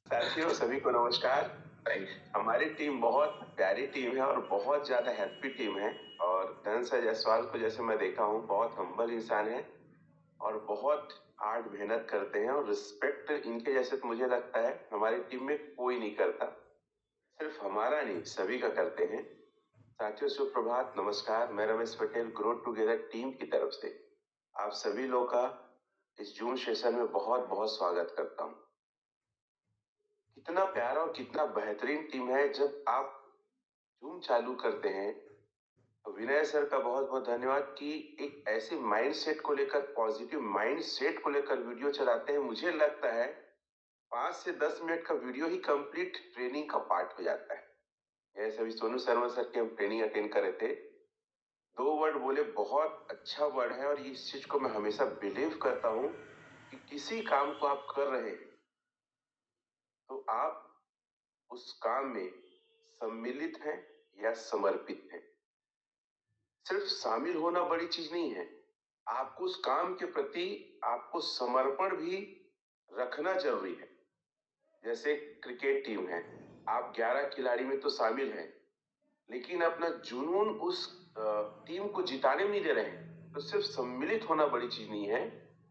साथियों सभी को नमस्कार। हमारी टीम बहुत प्यारी टीम है और बहुत ज्यादा हैप्पी टीम है। और धनंजय जायसवाल को जैसे मैं देखा हूँ, बहुत हम्बल इंसान है और बहुत हार्ड मेहनत करते हैं और रिस्पेक्ट इनके जैसे तो मुझे लगता है हमारी टीम में कोई नहीं करता। सिर्फ हमारा नहीं, सभी का करते हैं। साथियों सुप्रभात, नमस्कार। मैं Ramesh Patel, grow together team की तरफ से आप सभी लोग का इस जूम सेशन में बहुत बहुत स्वागत करता हूँ। कितना प्यारा और कितना बेहतरीन टीम है। जब आप जूम चालू करते हैं तो विनय सर का बहुत बहुत धन्यवाद कि एक ऐसे माइंड सेट को लेकर, पॉजिटिव माइंड सेट को लेकर वीडियो चलाते हैं। मुझे लगता है 5 से 10 मिनट का वीडियो ही कंप्लीट ट्रेनिंग का पार्ट हो जाता है। जैसे अभी सोनू शर्मा सर की हम ट्रेनिंग अटेंड कर रहे थे, 2 वर्ड बोले, बहुत अच्छा वर्ड है। और इस चीज को मैं हमेशा बिलीव करता हूँ कि किसी काम को आप कर रहे हैं तो आप उस काम में सम्मिलित हैं या समर्पित हैं। सिर्फ शामिल होना बड़ी चीज नहीं है, आपको उस काम के प्रति आपको समर्पण भी रखना जरूरी है। जैसे क्रिकेट टीम है, आप 11 खिलाड़ी में तो शामिल हैं, लेकिन अपना जुनून उस टीम को जिताने में नहीं दे रहे हैं, तो सिर्फ सम्मिलित होना बड़ी चीज नहीं है।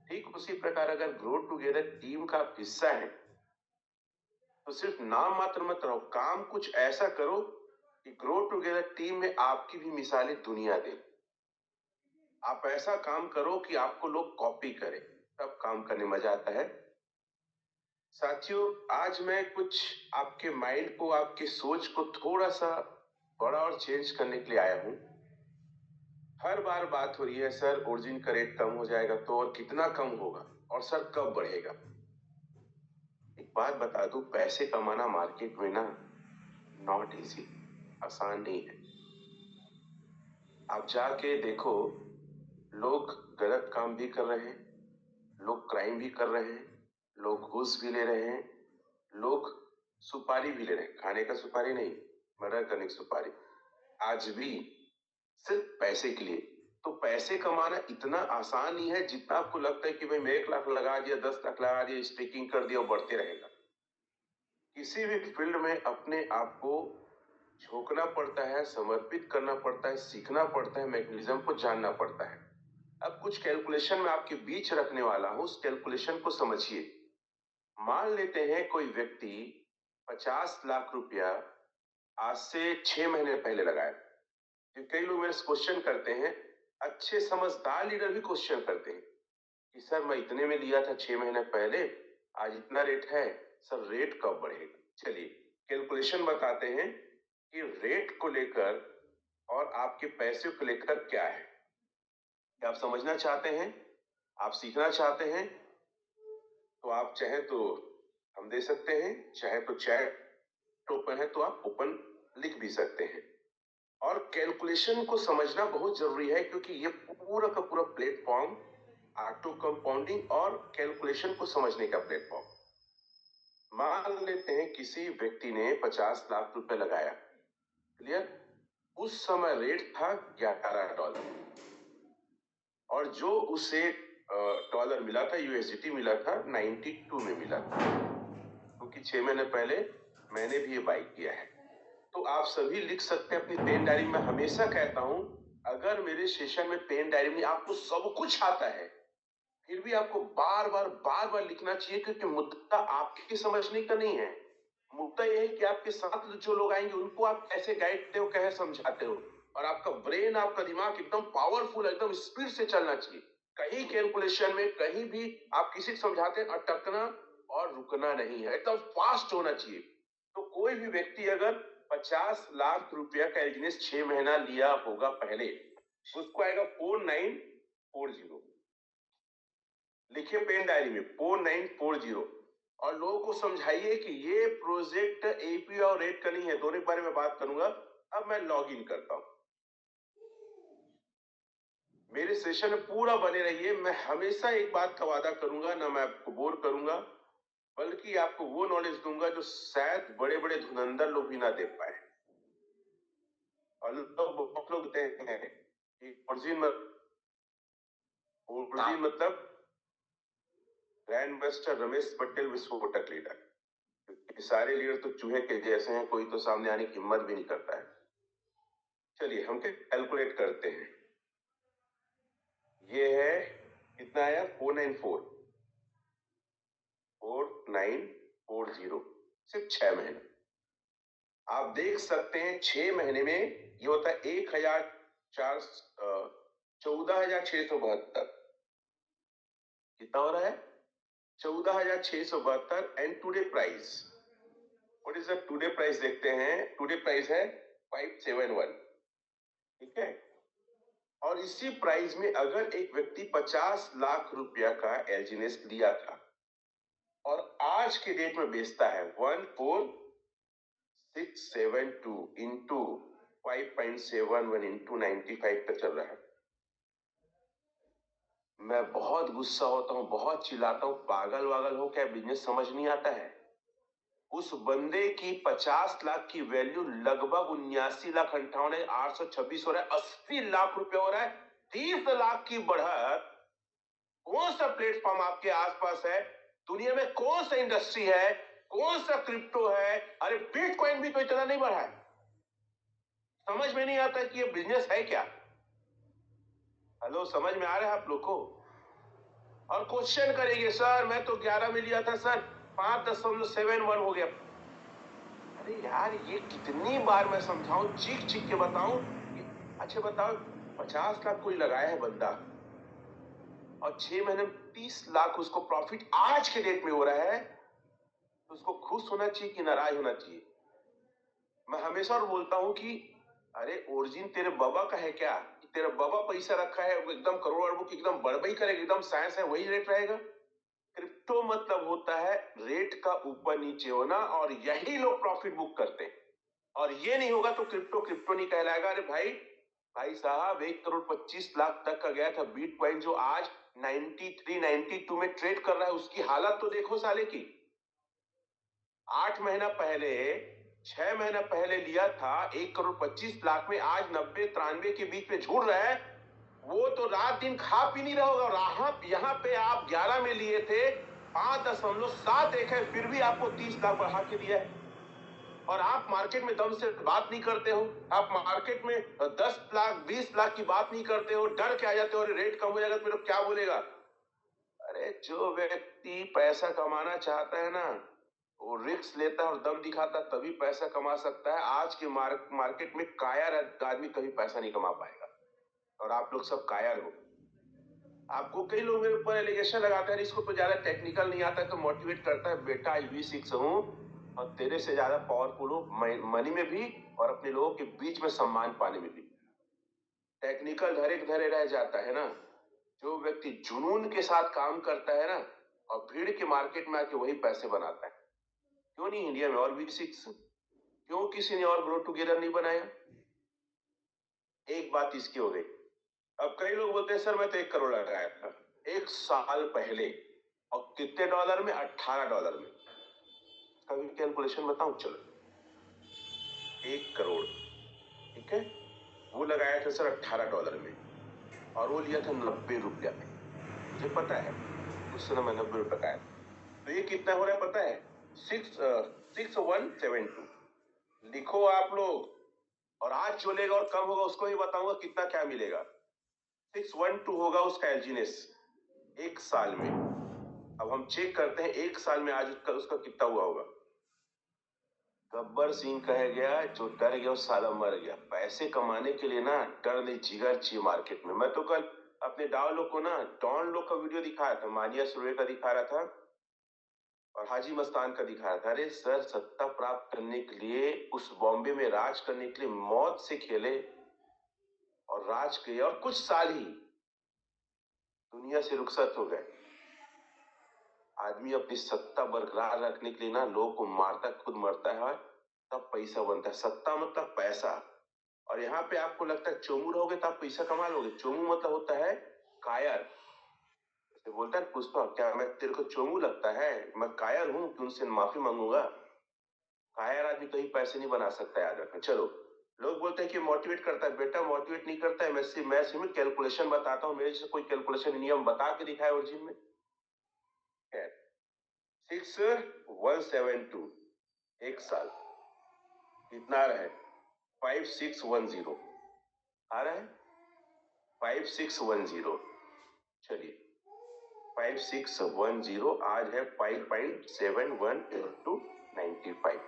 ठीक उसी प्रकार अगर ग्रो टुगेदर टीम का आप हिस्सा है तो सिर्फ नाम मात्र मत रहो, काम कुछ ऐसा करो कि ग्रो टुगेदर टीम में आपकी भी मिसालें दुनिया दे। आप ऐसा काम करो कि आपको लोग कॉपी करें, तब काम करने में मजा आता है। साथियों, आज मैं कुछ आपके माइंड को, आपकी सोच को थोड़ा सा बड़ा और चेंज करने के लिए आया हूं। हर बार बात हो रही है, सर ओरिजिन का रेट कम हो जाएगा तो और कितना कम होगा, और सर कब बढ़ेगा। एक बात बता दूं, पैसे कमाना मार्केट में ना नॉट इजी, आसान नहीं है। आप जाके देखो, लोग गलत काम भी कर रहे हैं, लोग क्राइम भी कर रहे हैं, लोग घूस भी ले रहे हैं, लोग सुपारी भी ले रहे हैं। खाने का सुपारी नहीं, मर्डर करने की सुपारी। आज भी सिर्फ पैसे के लिए। तो पैसे कमाना इतना आसान नहीं है जितना आपको लगता है कि भाई मैं 1 लाख लगा दिया, 10 लाख लगा दिया, स्टेकिंग कर दिया और बढ़ते रहेगा। किसी भी फील्ड में अपने आप को झोंकना पड़ता है, समर्पित करना पड़ता है, सीखना पड़ता है, मैकेनिज्म को जानना पड़ता है। अब कुछ कैलकुलेशन में आपके बीच रखने वाला हूं, उस कैलकुलेशन को समझिए। मान लेते हैं कोई व्यक्ति 50 लाख रुपया आज से 6 महीने पहले लगाए। कई लोग मेरे से क्वेश्चन करते हैं, अच्छे समझदार लीडर भी क्वेश्चन करते हैं कि सर मैं इतने में लिया था 6 महीने पहले, आज इतना रेट है, सर रेट कब बढ़ेगा। चलिए कैलकुलेशन बताते हैं कि रेट को लेकर और आपके पैसे को लेकर क्या है। क्या आप समझना चाहते हैं, आप सीखना चाहते हैं, तो आप चाहे तो हम दे सकते हैं, चाहे तो चैट ओपन है तो आप ओपन लिख भी सकते हैं। और कैलकुलेशन को समझना बहुत जरूरी है, क्योंकि ये पूरा का पूरा प्लेटफॉर्म ऑटो कंपाउंडिंग और कैलकुलेशन को समझने का प्लेटफॉर्म। मान लेते हैं किसी व्यक्ति ने 50 लाख रुपए लगाया, क्लियर। उस समय रेट था $11 और जो उसे डॉलर मिला था, यूएसडी मिला था 92 में मिला था, क्योंकि 6 महीने पहले मैंने भी ये बाई किया है। तो आप सभी लिख सकते हैं अपनी पेन डायरी में। हमेशा कहता हूं, अगर मेरे सेशन में पेन डायरी में आपको सब कुछ आता है, फिर भी आपको बार बार लिखना चाहिए, क्योंकि मुद्दा आपकी समझने का नहीं है। मुद्दा यह है कि आपके साथ जो लोग आएंगे उनको आप कैसे गाइड करते हो, कैसे समझाते हो। और आपका ब्रेन, आपका दिमाग एकदम पावरफुल, एकदम स्पीड से चलना चाहिए। कहीं कैलकुलेशन में कहीं भी आप किसी को समझाते हैं, अटकना और रुकना नहीं है, एकदम फास्ट होना चाहिए। तो कोई भी व्यक्ति अगर 50 लाख रुपया का एग्नेस्ट 6 महीना लिया होगा पहले, उसको आएगा 4940। लिखिए पेन डायरी में 4940, और लोगों को समझाइए कि ये प्रोजेक्ट एपी और रेट का नहीं है, दोनों के बारे में बात करूंगा। अब मैं लॉग इन करता हूं। मेरे सेशन में पूरा बने रहिए। मैं हमेशा एक बात का वादा करूंगा, ना मैं आपको बोर करूंगा, बल्कि आपको वो नॉलेज दूंगा जो शायद बड़े बड़े धुरंधर लोग भी ना दे पाए। और लोग, बहुत लोग कहते हैं कि ओरिजिन मतलब ग्रैंड मास्टर रमेश पटेल विस्फोटक लीडर। ये सारे लीडर तो चूहे के जैसे हैं, कोई तो सामने आने की हिम्मत भी नहीं करता है। चलिए हम कैलकुलेट करते हैं। ये है कितना आया 4940, सिर्फ 6 महीने। आप देख सकते हैं 6 महीने में ये होता है 14,672। कितना हो रहा है 14,672। And today price, what is the today price देखते हैं। टुडे प्राइस है 571। ठीक है। और इसी प्राइस में अगर एक व्यक्ति 50 लाख रुपया का एलजीनेस लिया था और आज के डेट में बेचता है 14672 इंटू 5.71 इंटू 95 पे चल रहा है। मैं बहुत गुस्सा होता हूं, बहुत चिल्लाता हूं, पागल वागल हो क्या, बिजनेस समझ नहीं आता है। उस बंदे की 50 लाख की वैल्यू लगभग 79,58,826 हो रहा है, 80 लाख रुपए हो रहा है। 30 लाख की बढ़त। कौन सा प्लेटफॉर्म आपके आसपास है दुनिया में, कौन सा इंडस्ट्री है, कौन सा क्रिप्टो है? अरे बिटकॉइन भी तो इतना नहीं बढ़ा है। समझ में नहीं आता कि ये बिजनेस है क्या। हेलो, समझ में आ रहा है आप लोग को? और क्वेश्चन करेंगे सर मैं तो 11 में लिया था सर, 5.71 हो गया। अरे यार, ये कितनी बार मैं समझाऊं, चीख चीख के बताऊं। अच्छा बताओ, 50 लाख कोई लगाया है बंदा और 6 महीने में 30 लाख उसको प्रॉफिट आज के डेट में हो रहा है, तो उसको खुश होना चाहिए कि नाराज होना चाहिए? मैं हमेशा और बोलता हूं कि अरे ओरिजिन तेरे बाबा का है क्या? तेरा बाबा पैसा रखा है वो एकदम करोड़ अरबों की एकदम बढ़बई करेगा, एकदम साइंस है वही रेट रहेगा। क्रिप्टो मतलब होता है रेट का ऊपर नीचे होना, और यही लोग प्रॉफिट बुक करते हैं। और ये नहीं होगा तो क्रिप्टो क्रिप्टो नहीं कहलाएगा। अरे भाई, भाई साहब 1,25,00,000 तक का गया था बिटकॉइन, जो आज 93 92 में ट्रेड कर रहा है। उसकी हालत तो देखो साले की। 8 महीना पहले, 6 महीना पहले लिया था 1,25,00,000 में, आज 90 93 के बीच में झूठ रहा है। वो तो रात दिन खा पी नहीं रहा होगा। और यहाँ पे आप 11 में लिए थे, 5.71 है, फिर भी आपको 30 लाख बढ़ा के दिया है। और आप मार्केट में दम से बात नहीं करते हो। आप मार्केट में 10 लाख 20 लाख की बात नहीं करते हो, डर के आ जाते हो, अरे रेट कम हो जाएगा तो मेरे को क्या बोलेगा। अरे जो व्यक्ति पैसा कमाना चाहता है ना, वो रिस्क लेता है और दम दिखाता है, तभी पैसा कमा सकता है। आज के मार्केट में कायर आदमी कभी पैसा नहीं कमा पाएगा, और आप लोग सब कायर हो। आपको कई लोग मेरे ऊपर एलिगेशन लगाते हैं, इसको तो ज्यादा टेक्निकल नहीं आता है, तो मोटिवेट करता है, बेटा आई V6 हूं और तेरे से ज्यादा पावरफुल हूं, मनी में भी और अपने लोगों के बीच में सम्मान पाने में भी। टेक्निकल धरे धरे रह जाता है ना। जो व्यक्ति जुनून के साथ काम करता है ना, और भीड़ के मार्केट में आके वही पैसे बनाता है। क्यों नहीं इंडिया में और V6? क्यों किसी ने और ग्रो टुगेदर नहीं बनाया? एक बात इसकी हो गई। अब कई लोग बोलते हैं सर मैं तो 1 करोड़ लगाया था 1 साल पहले, और कितने डॉलर में? $18 में। कभी कैलकुलेशन बताऊं? चलो, 1 करोड़, ठीक है, वो लगाया था सर $18 में, और वो लिया था 90 रुपया में। मुझे पता है उस समय 90 रुपया का आया था। तो ये कितना हो रहा है पता है? 6172। लिखो आप लोग। और आज जो लेगा और कम होगा उसको ही बताऊंगा कितना क्या मिलेगा। 612 होगा उसका एलजीनेस 1 साल में। अब हम चेक करते हैं 1 साल में आज उसका कितना हुआ होगा। गब्बर सिंह कह गया, जो डर गया वो साला मर गया। पैसे कमाने के लिए ना डर नहीं, जिगर चाहिए मार्केट में। मैं तो कल अपने डाव लोग को ना डॉन लोग का वीडियो दिखाया था, मानिया सुरे का दिखा रहा था और हाजी मस्तान का दिखा रहा था। अरे सर, सत्ता प्राप्त करने के लिए, उस बॉम्बे में राज करने के लिए मौत से खेले और राज किए, और कुछ साल ही दुनिया से रुखसत हो गए। आदमी अपनी सत्ता बरकरार रखने के लिए ना लोगों को मारता, खुद मरता है, तब पैसा बनता है। सत्ता मतलब पैसा। और यहाँ पे आपको लगता है चोमू रहोगे तो आप पैसा कमा लोगे। चोमू मतलब होता है कायर। जैसे बोलता है पुष्पा, क्या मैं तेरे को चोमू लगता है? मैं कायर हूं कि उनसे माफी मांगूंगा? कायर आदमी कहीं पैसे नहीं बना सकता, याद रखना। चलो, लोग बोलते हैं कि मोटिवेट करता है। बेटा मोटिवेट नहीं करता है, मैं सिर्फ कैलकुलेशन बताता हूँ। मेरे से कोई कैलकुलेशन नियम बता के दिखाए ओरिजिन में? 6172 एक साल कितना आ रहा है? 5610 आ रहा है 5610। चलिए 5610 आज है 5.71 into 95।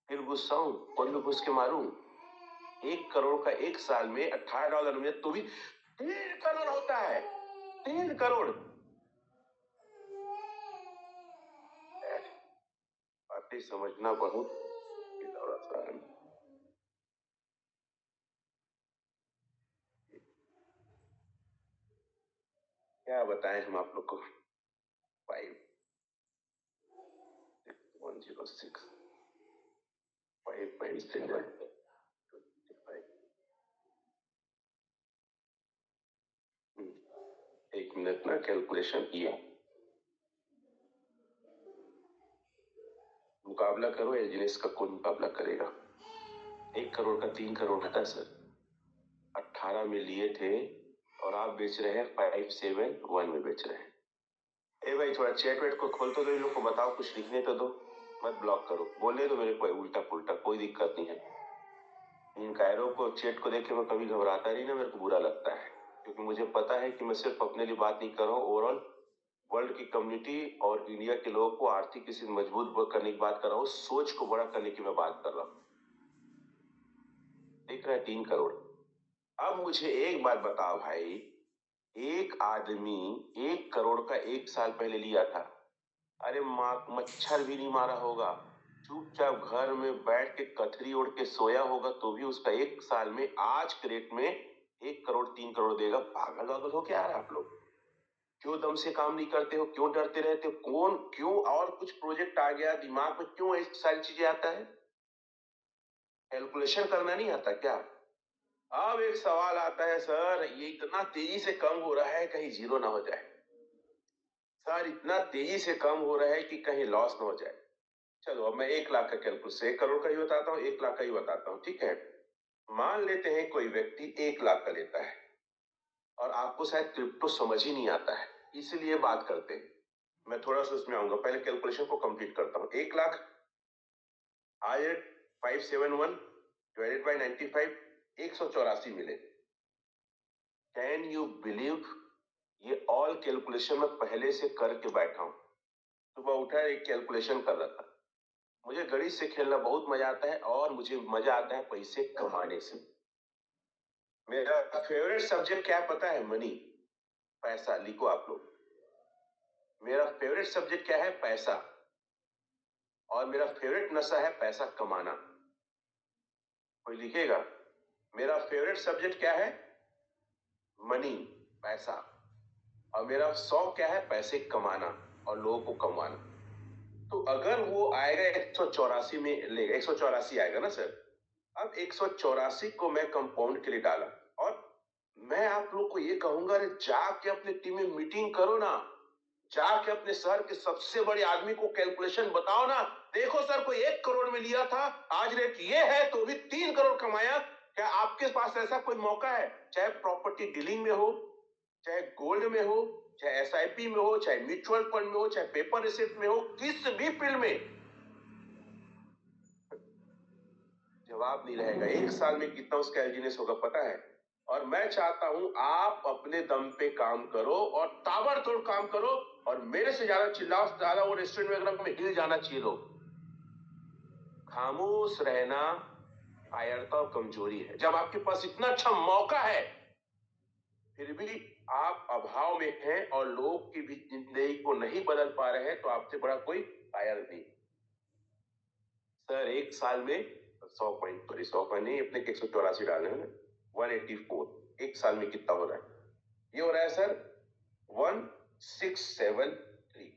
फिर गुस्सा हूं, कौन में घुस के मारूं? 1 करोड़ का एक साल में $18 में तो भी 3 करोड़ होता है। 3 करोड़ बातें समझना बहुत आसान। क्या बताएं हम आप लोग को? 5106 5.7 एक मिनट ना कैलकुलेशन किया। मुकाबला करो, एलजीनेस का कोई मुकाबला करेगा? 1 करोड़ का 3 करोड़ होता है सर। 18 में लिए थे और आप बेच रहे हैं 571 में बेच रहे हैं। ए भाई थोड़ा चैट वेट को खोल तो दो, इन लोग को बताओ, कुछ लिखने तो दो, मत ब्लॉक करो, बोलने दो मेरे को उल्टा पुल्टा, कोई दिक्कत नहीं है। इन कायरों को चैट को देख के मैं कभी घबराता नहीं ना, मेरे को बुरा लगता है, क्योंकि मुझे पता है कि मैं सिर्फ अपने लिए बात नहीं कर रहा हूँ, ओवरऑल वर्ल्ड की कम्युनिटी और इंडिया के लोगों को आर्थिक स्थिति मजबूत करने की बात कर रहा हूँ, सोच को बड़ा करने की मैं बात कर रहा हूँ। देख रहे हैं 3 करोड़। अब मुझे एक बात बताओ भाई, एक आदमी 1 करोड़ का एक साल पहले लिया था, अरे मच्छर भी नहीं मारा होगा, चुपचाप घर में बैठ के कथरी ओढ़ के सोया होगा, तो भी उसका एक साल में आज के रेट में 1 करोड़ 3 करोड़ देगा। पागल वागल हो क्या आप लोग? क्यों दम से काम नहीं करते हो? क्यों डरते रहते हो? कौन क्यों और कुछ प्रोजेक्ट आ गया दिमाग में, क्यों ऐसी सारी चीजें आता है? कैलकुलेशन करना नहीं आता क्या? अब एक सवाल आता है, सर ये इतना तेजी से कम हो रहा है कहीं जीरो ना हो जाए, सर इतना तेजी से कम हो रहा है कि कहीं लॉस ना हो जाए। चलो अब मैं 1 लाख का कैलकुलेशन, 1 करोड़ का ही बताता हूँ, 1 लाख का ही बताता हूँ, ठीक है? मान लेते हैं कोई व्यक्ति 1 लाख का लेता है, और आपको शायद क्रिप्टो समझ ही नहीं आता है, इसलिए बात करते हैं। मैं थोड़ा सा उसमें आऊंगा, पहले कैलकुलेशन को कंप्लीट करता हूँ। 1 लाख आज 571 डिवाइडेड बाई 95, 184 मिले। Can you believe? ये ऑल कैलकुलेशन मैं पहले से करके बैठा हूं। सुबह उठा एक कैलकुलेशन कर रहा था। मुझे गणित से खेलना बहुत मजा आता है, और मुझे मजा आता है पैसे कमाने से। मेरा फेवरेट सब्जेक्ट क्या है पता है? मनी, पैसा। लिखो आप लोग, मेरा फेवरेट सब्जेक्ट क्या है? पैसा। और मेरा फेवरेट नशा है पैसा कमाना। कोई लिखेगा? मेरा फेवरेट सब्जेक्ट क्या है? मनी, पैसा। और मेरा शौक क्या है? पैसे कमाना और लोगों को कमाना। तो अगर वो आएगा 184 में लेगा, 184 आएगा ना सर। अब 184 को मैं कंपाउंड के लिए डाला, और मैं आप लोग को ये कहूंगा, अरे जाके अपने टीम में मीटिंग करो ना, जाके अपने शहर के सबसे बड़े आदमी को कैलकुलेशन बताओ ना, देखो सर कोई 1 करोड़ में लिया था, आज रेट ये है तो भी 3 करोड़ कमाया। क्या आपके पास ऐसा कोई मौका है? चाहे प्रॉपर्टी डीलिंग में हो, चाहे गोल्ड में हो, चाहे एसआईपी में हो, चाहे म्यूचुअल फंड में हो, चाहे पेपर रिसिप्ट में हो, किस भी फील्ड में जवाब नहीं रहेगा। एक साल में कितना उसका एलजीनेस होगा पता है? और मैं चाहता हूं आप अपने दम पे काम करो और ताबड़तोड़ काम करो, और मेरे से ज्यादा चिल्लाओ, ज्यादा वो रेस्टोरेंट वगैरह में हिल जाना चाहिए लोग। खामोश रहना कायरता और कमजोरी है। जब आपके पास इतना अच्छा मौका है, फिर भी आप अभाव में हैं और लोग की भी जिंदगी को नहीं बदल पा रहे हैं, तो आपसे बड़ा कोई कायर नहीं। सर एक साल में 100 पॉइंट, सॉरी 100 पॉइंट नहीं, अपने 184 डाले हैं, 184 एक साल में कितना हो रहा है? ये हो रहा है सर 1673।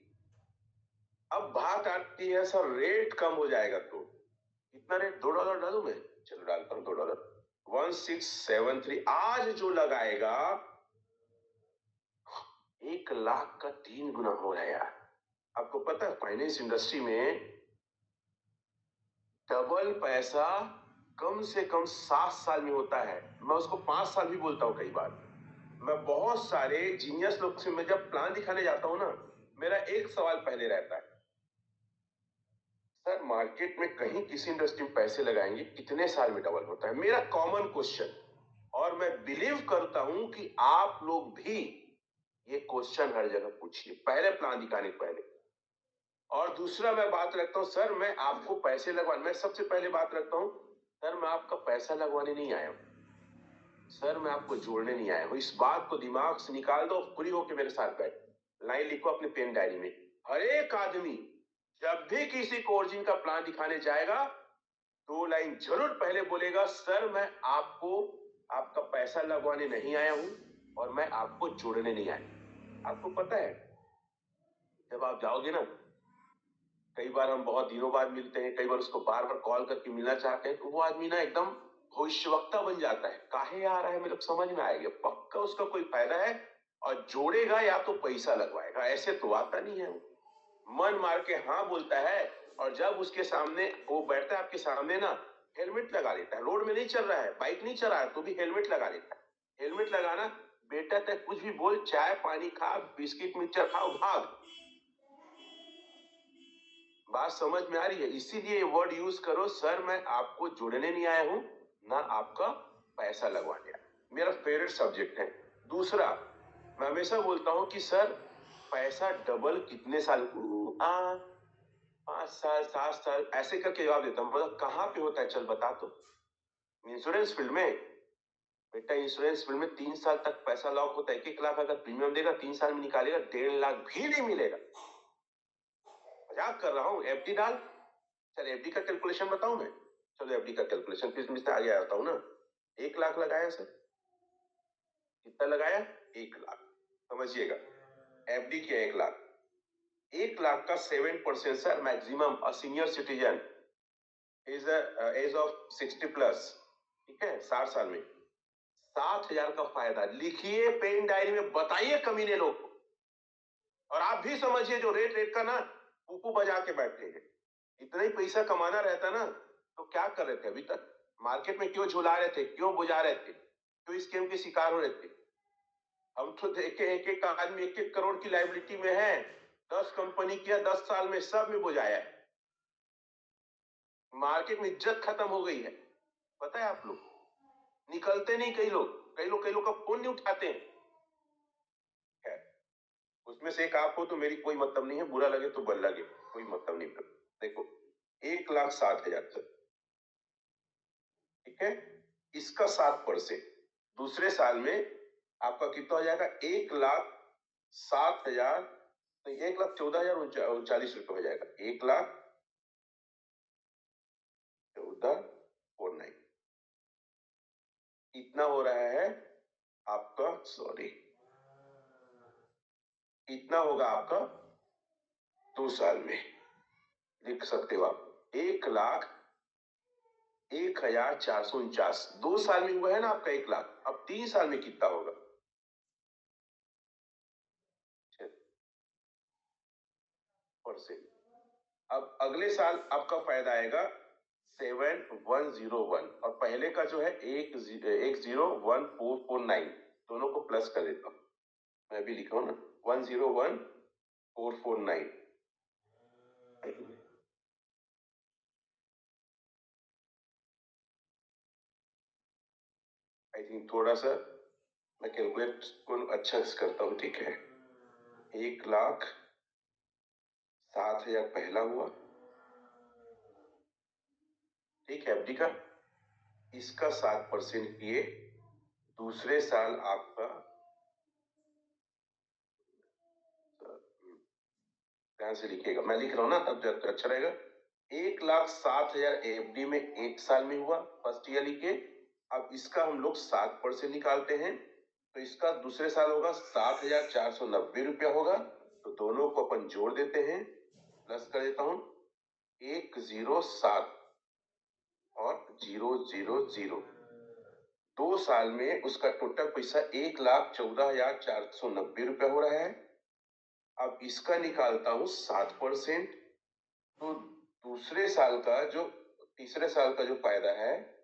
अब बात आती है सर रेट कम हो जाएगा तो कितना रेट? $2 डालू मैं? चलो डालता हूं $2। 1673 आज जो लगाएगा 1 लाख का 3 गुना हो रहा है यार। आपको पता है फाइनेंस इंडस्ट्री में डबल पैसा कम से कम 7 साल में होता है। मैं उसको 5 साल भी बोलता हूँ कई बार। मैं बहुत सारे जीनियस लोग से मैं जब प्लान दिखाने जाता हूँ ना, मेरा एक सवाल पहले रहता है, सर मार्केट में कहीं किसी इंडस्ट्री में पैसे लगाएंगे कितने साल में डबल होता है, मेरा कॉमन क्वेश्चन। और मैं बिलीव करता हूं कि आप लोग भी ये क्वेश्चन हर जगह पूछिए पहले प्लान दिखाने के पहले। और दूसरा मैं बात रखता हूं, सर मैं आपको पैसे लगवाने, मैं सबसे पहले बात रखता हूं, सर मैं आपका पैसा लगवाने नहीं आया हूं, सर मैं आपको जोड़ने नहीं आया हूं। इस बात को दिमाग से निकाल दो, फ्री होके मेरे साथ बैठ लाइन लिखो अपने पेन डायरी में। हर एक आदमी जब भी किसी को ओरिजिन का प्लान दिखाने जाएगा, 2 लाइन जरूर पहले बोलेगा, सर मैं आपको आपका पैसा लगवाने नहीं आया हूं और मैं आपको जोड़ने नहीं आया। आपको पता है जब आप जाओगे ना, कई बार हम बहुत दिनों बाद मिलते हैं, कई बार उसको बार बार कॉल करके मिलना चाहते हैं, तो वो आदमी ना एकदम भविष्यवक्ता बन जाता है, काहे आ रहा है मेरे समझ में आएगा, पक्का उसका कोई फायदा है और जोड़ेगा या तो पैसा लगवाएगा, ऐसे तो आता नहीं है। वो मन मार के हाँ बोलता है और जब उसके सामने वो बैठता है आपके सामने ना, हेलमेट लगा लेता है, रोड में नहीं चल रहा है, बाइक नहीं चल रहा है तो भी हेलमेट लगा लेता है। हेलमेट लगाना, बेटा तक कुछ भी बोल, चाय पानी खा, बिस्किट मिक्सचर खाओ, भाग। बात समझ में आ रही है? इसीलिए वर्ड यूज करो, सर मैं आपको जुड़ने नहीं आया हूं ना आपका पैसा लगवाने आया। मेरा फेवरेट सब्जेक्ट है। दूसरा, मैं हमेशा बोलता हूं कि सर पैसा डबल कितने साल, 5 साल 7 साल ऐसे करके जवाब देता हूं, मतलब कहां पे होता है चल बता तो। इंश्योरेंस फील्ड में, बेटा इंश्योरेंस फील्ड में 3 साल तक पैसा लॉक होता है। 1-1 लाख अगर प्रीमियम देगा 3 साल में निकालेगा, 1.5 लाख भी नहीं मिलेगा। मजाक कर रहा हूं, एफडी डाल। चल एफडी का कैलकुलेशन बताऊं मैं? चलो एफडी का कैलकुलेशन फिर मैं आगे आता हूं ना। 1 लाख लगाया सर, कितना लगाया? 1 लाख। समझिएगा, एफडी किया 1 लाख। 1 लाख का 7% sir maximum. A senior citizen is age of 60+, ठीक है, 60 साल में 60,000 का फायदा। लिखिए पेन डायरी में, बताइए कमीने लोग को। और आप भी समझिए जो रेट रेट का ना पुप्पू बजा के बैठे हैं, इतना ही पैसा कमाना रहता ना तो क्या कर रहे थे अभी तक? मार्केट में क्यों झुला रहे थे, क्यों बुझा रहे थे, क्यों स्कैम के शिकार हो रहे थे? हम तो देखे एक एक आदमी 1-1 करोड़ की लाइबिलिटी में है, 10 कंपनी किया 10 साल में, सब में बुझाया है। मार्केट में इज्जत खत्म हो गई है, पता है आप लोग? निकलते नहीं कई लोग का फोन नहीं उठाते हैं। खैर, उसमें से एक आप हो तो मेरी कोई मतलब नहीं है, बुरा लगे तो बल लगे, कोई मतलब नहीं। देखो 1,07,000 तक, ठीक है, इसका 7%, दूसरे साल में आपका कितना हो जाएगा? 1,07,000, तो 1,14,039 रुपये हो जाएगा। 1,14,49 इतना हो रहा है आपका, सॉरी, इतना होगा आपका 2 साल में। लिख सकते हो आप, 1,01,449 2 साल में हुआ है ना आपका 1 लाख। अब 3 साल में कितना होगा? परसेंट। अब अगले साल आपका फायदा आएगा 7,101 और पहले का जो है 1,01,449, दोनों को प्लस कर देता हूं, मैं भी लिखा हूं ना, 1,01,449। आई थिंक थोड़ा सा मैं कैलकुलेट को अच्छा से करता हूं, ठीक है। 1,07,000 पहला हुआ, ठीक है, एफडी का, इसका 7% किए, दूसरे साल आपका, ध्यान से लिखिएगा, मैं लिख रहा हूं ना तब जब अच्छा रहेगा। 1,07,000 एफडी में 1 साल में हुआ, फर्स्ट ईयर लिखे। अब इसका हम लोग 7% निकालते हैं, तो इसका दूसरे साल होगा 7,490 रुपया होगा। तो दोनों को अपन जोड़ देते हैं, प्लस कर देता हूं, 107 और 000। 2 साल में उसका टोटल पैसा 1,14,490 रुपया हो रहा है। अब इसका निकालता हूं 7%, तो दूसरे साल का जो, तीसरे साल का जो फायदा है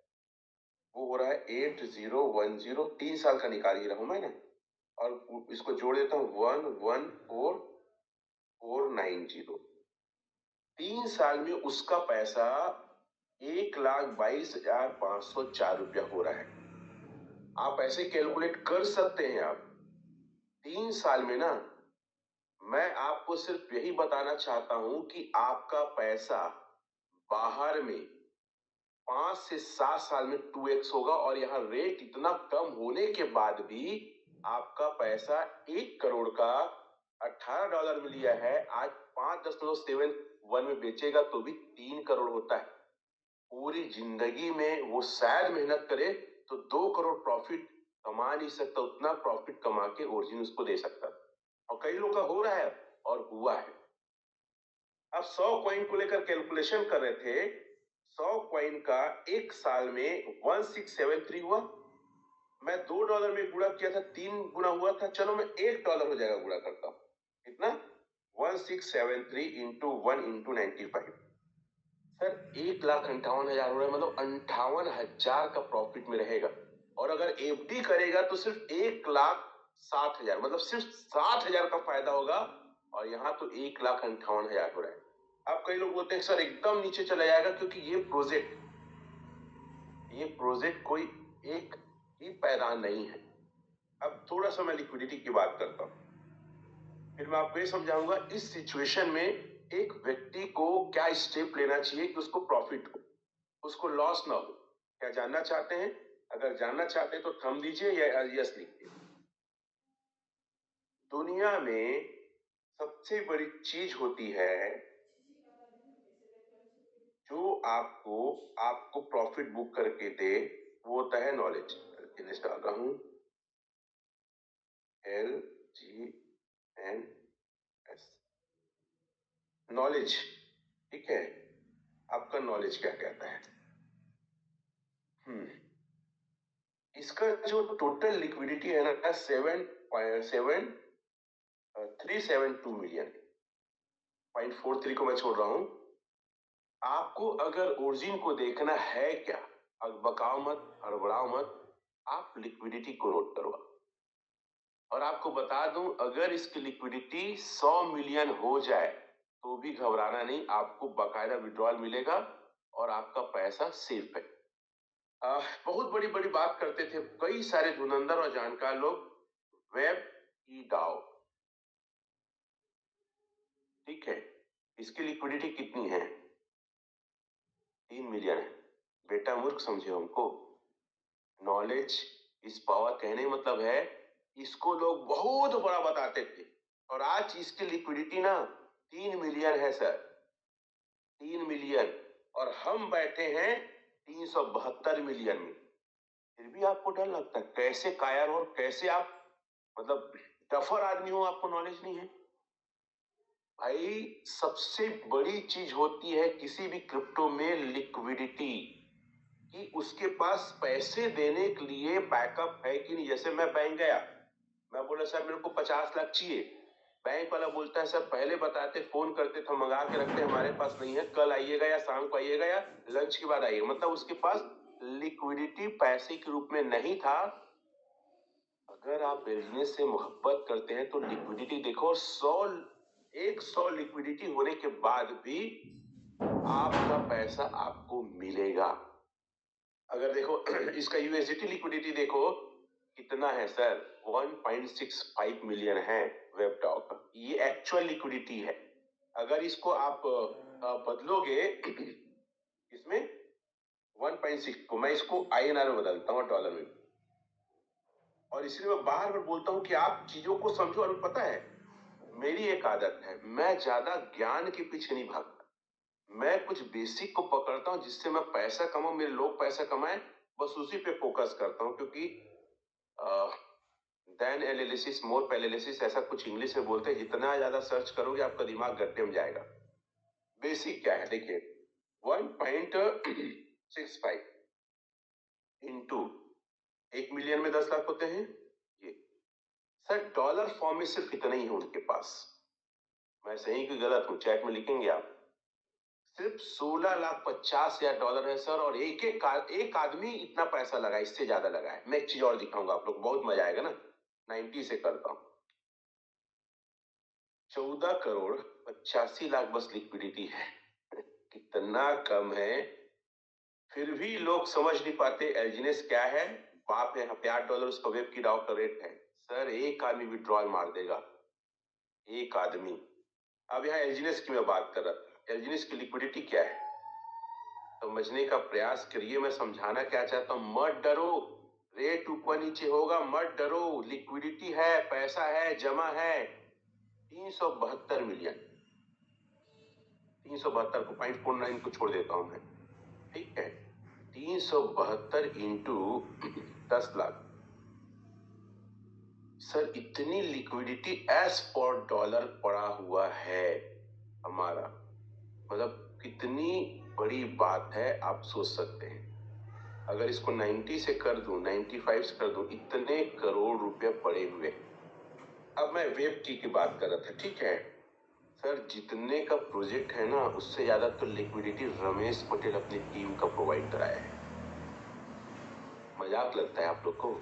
वो हो रहा है 8,010। 3 साल का निकाल ही रहा हूं मैं ना, और इसको जोड़ देता हूं 1,1,4 490। 3 साल में उसका पैसा 1,22,504 रुपया हो रहा है। आप ऐसे कैलकुलेट कर सकते हैं आप 3 साल में ना। मैं आपको सिर्फ यही बताना चाहता हूं कि आपका पैसा बाहर में 5 से 7 साल में 2x होगा, और यहाँ रेट इतना कम होने के बाद भी आपका पैसा 1 करोड़ का $18 में लिया है, आज 5.71 में बेचेगा तो भी 3 करोड़ होता है। पूरी जिंदगी में वो शायद मेहनत करे तो 2 करोड़ प्रॉफिट कमा नहीं सकता, उतना प्रॉफिट कमा के ओरिजिन उसको दे सकता। और कई लोग का हो रहा है और हुआ है। अब 100 कॉइन को लेकर कैलकुलेशन कर रहे थे। 100 कॉइन का 1 साल में 1673 हुआ। मैं $2 में गुणा किया था, 3 गुना हुआ था। चलो मैं $1 हो जाएगा गुणा करता हूं। कितना? 1673 इंटू 1 इंटू 95। सर 1,58,000 हो रहा है, मतलब 58,000 का प्रॉफिट में रहेगा। और अगर एफडी करेगा तो सिर्फ 1,60,000, मतलब सिर्फ 60,000 का फायदा होगा। और यहाँ तो 1,58,000 हो रहा है। अब कई लोग बोलते हैं सर एकदम नीचे चला जाएगा, क्योंकि ये प्रोजेक्ट कोई एक ही पैदान नहीं है। अब थोड़ा सा मैं लिक्विडिटी की बात करता हूं, फिर मैं आपको ये समझाऊंगा इस सिचुएशन में एक व्यक्ति को क्या स्टेप लेना चाहिए कि उसको प्रॉफिट हो, उसको लॉस ना हो। क्या जानना चाहते हैं? अगर जानना चाहते हैं तो थंब दीजिए या यस लिखिए। दुनिया में सबसे बड़ी चीज होती है जो आपको प्रॉफिट बुक करके दे, वो होता है नॉलेज। इंग्लिश डाल रहा हूं, LGNS, नॉलेज। ठीक है, आपका नॉलेज क्या कहता है? इसका जो टोटल लिक्विडिटी है ना 7.372 मिलियन। 0.43 को मैं छोड़ रहा हूं। आपको अगर ओरिजिन को देखना है क्या, बकाओ मत, हड़बड़ाओ मत, आप लिक्विडिटी को नोट करवा। और आपको बता दूं, अगर इसकी लिक्विडिटी 100 मिलियन हो जाए तो भी घबराना नहीं, आपको बकायदा विड्रॉल मिलेगा और आपका पैसा सेफ है। बहुत बड़ी बड़ी बात करते थे कई सारे धुरंधर और जानकार लोग, वेब ई डाओ। ठीक है, इसकी लिक्विडिटी कितनी है? 3 मिलियन है। बेटा मूर्ख समझे हमको। नॉलेज इस पावर कहने मतलब है, इसको लोग बहुत बड़ा बताते थे, और आज इसकी लिक्विडिटी ना 3 मिलियन है सर। 3 मिलियन, और हम बैठे हैं 372 मिलियन में। फिर भी आपको डर लगता है? कैसे कायर हो, कैसे आप मतलब टफर आदमी हो, आपको नॉलेज नहीं है। भाई सबसे बड़ी चीज होती है किसी भी क्रिप्टो में लिक्विडिटी, कि उसके पास पैसे देने के लिए बैकअप है कि नहीं। जैसे मैं बैंक गया, मैं बोला सर मेरे को 50 लाख चाहिए। बैंक वाला बोलता है सर पहले बताते, फोन करते थे, मंगा के रखते, हमारे पास नहीं है, कल आइएगा या शाम को आइएगा या लंच के बाद आइएगा। मतलब उसके पास लिक्विडिटी पैसे के रूप में नहीं था। अगर आप बिजनेस से मोहब्बत करते हैं तो लिक्विडिटी देखो। 100 लिक्विडिटी होने के बाद भी आपका पैसा आपको मिलेगा। अगर देखो इसका यूएसडीटी लिक्विडिटी देखो कितना है सर, 1.65 मिलियन है वेबडॉग का। ये एक्चुअल लिक्विडिटी है। अगर इसको आप बदलोगे इसमें 1.6 को, मैं इसको INR में बदलता हूँ, डॉलर में। और इसलिए मैं बार बार बोलता हूँ कि आप चीजों को समझो। और पता है मेरी एक आदत है, मैं ज्यादा ज्ञान के पीछे नहीं भागता। मैं कुछ बेसिक को पकड़ता हूँ जिससे मैं पैसा कमाऊं, मेरे लोग पैसा कमाएं, बस उसी पे फोकस करता हूँ। क्योंकि देन एनालिसिस मोर पैरालिसिस, ऐसा कुछ इंग्लिश में बोलते हैं। जितना ज्यादा सर्च करोगे आपका दिमाग गड्ढे में जाएगा। बेसिक क्या है देखिए, 1.65 इंटू 1 मिलियन में 10 लाख होते हैं। ये सर डॉलर फॉर्म में सिर्फ इतना ही है उनके पास। मैं सही कि गलत हूं, चैट में लिखेंगे आप। सिर्फ 16,50,000 है सर, और एक आदमी इतना पैसा लगा, इससे ज्यादा लगा है। मैं एक चीज और दिखाऊंगा आप लोग, बहुत मजा आएगा ना। 90 से करता हूं। 14 करोड़ 85 लाख बस लिक्विडिटी है। कितना कम है, फिर भी लोग समझ नहीं पाते एलजीनेस क्या है। बाप है, यहाँ पे $8 उसका वेब की डाउ का रेट है। सर एक आदमी विड्रॉल मार देगा, एक आदमी। अब यहाँ एलजीनेस की मैं बात कर रहा था, एलजीनेस की लिक्विडिटी क्या है समझने का प्रयास करिए। मैं समझाना क्या चाहता हूँ, मत डरो, रेट ऊपर नीचे होगा, मत डरो, लिक्विडिटी है, पैसा है, जमा है। 372 मिलियन, 372 को 0.49 को छोड़ देता हूं मैं, ठीक है। 372 इंटू 10 लाख। सर इतनी लिक्विडिटी एज पर डॉलर पड़ा हुआ है हमारा, मतलब कितनी बड़ी बात है आप सोच सकते हैं। अगर इसको 90 से कर दूं, 95 से कर दूं, इतने करोड़ रुपए पड़े हुए। अब मैं वेब की बात कर रहा था, ठीक है। सर जितने का प्रोजेक्ट है ना, उससे ज्यादा तो लिक्विडिटी रमेश पटेल अपनी टीम का प्रोवाइड कराया है। मजाक लगता है आप लोग को?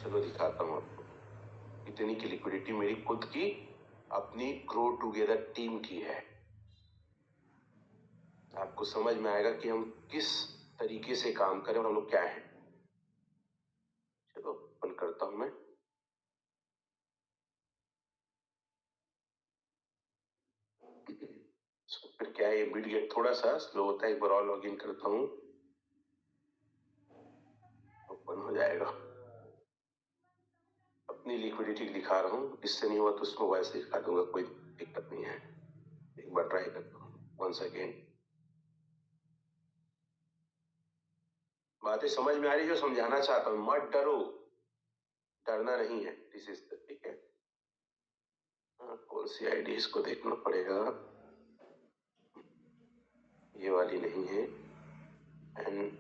चलो दिखाता हूँ आपको। इतनी की लिक्विडिटी मेरी खुद की अपनी ग्रो टुगेदर टीम की है। आपको समझ में आएगा कि हम किस तरीके से काम करें और हम लोग क्या है। चलो ओपन करता हूं मैं। फिर क्या है, ये वीडियो थोड़ा सा स्लो होता है, एक बार और लॉग इन करता हूँ, ओपन हो जाएगा। अपनी लिक्विडिटी दिखा रहा हूँ, इससे नहीं हुआ तो उस मोबाइल से दिखा दूंगा, कोई दिक्कत नहीं है। एक बार ट्राई करता हूँ वंस अगेन। बातें समझ में आ रही जो समझाना चाहता हूँ, मत डरो, डरना नहीं है। दिस इज ठीक है। कौन सी आईडी इसको देखना पड़ेगा, ये वाली नहीं है। And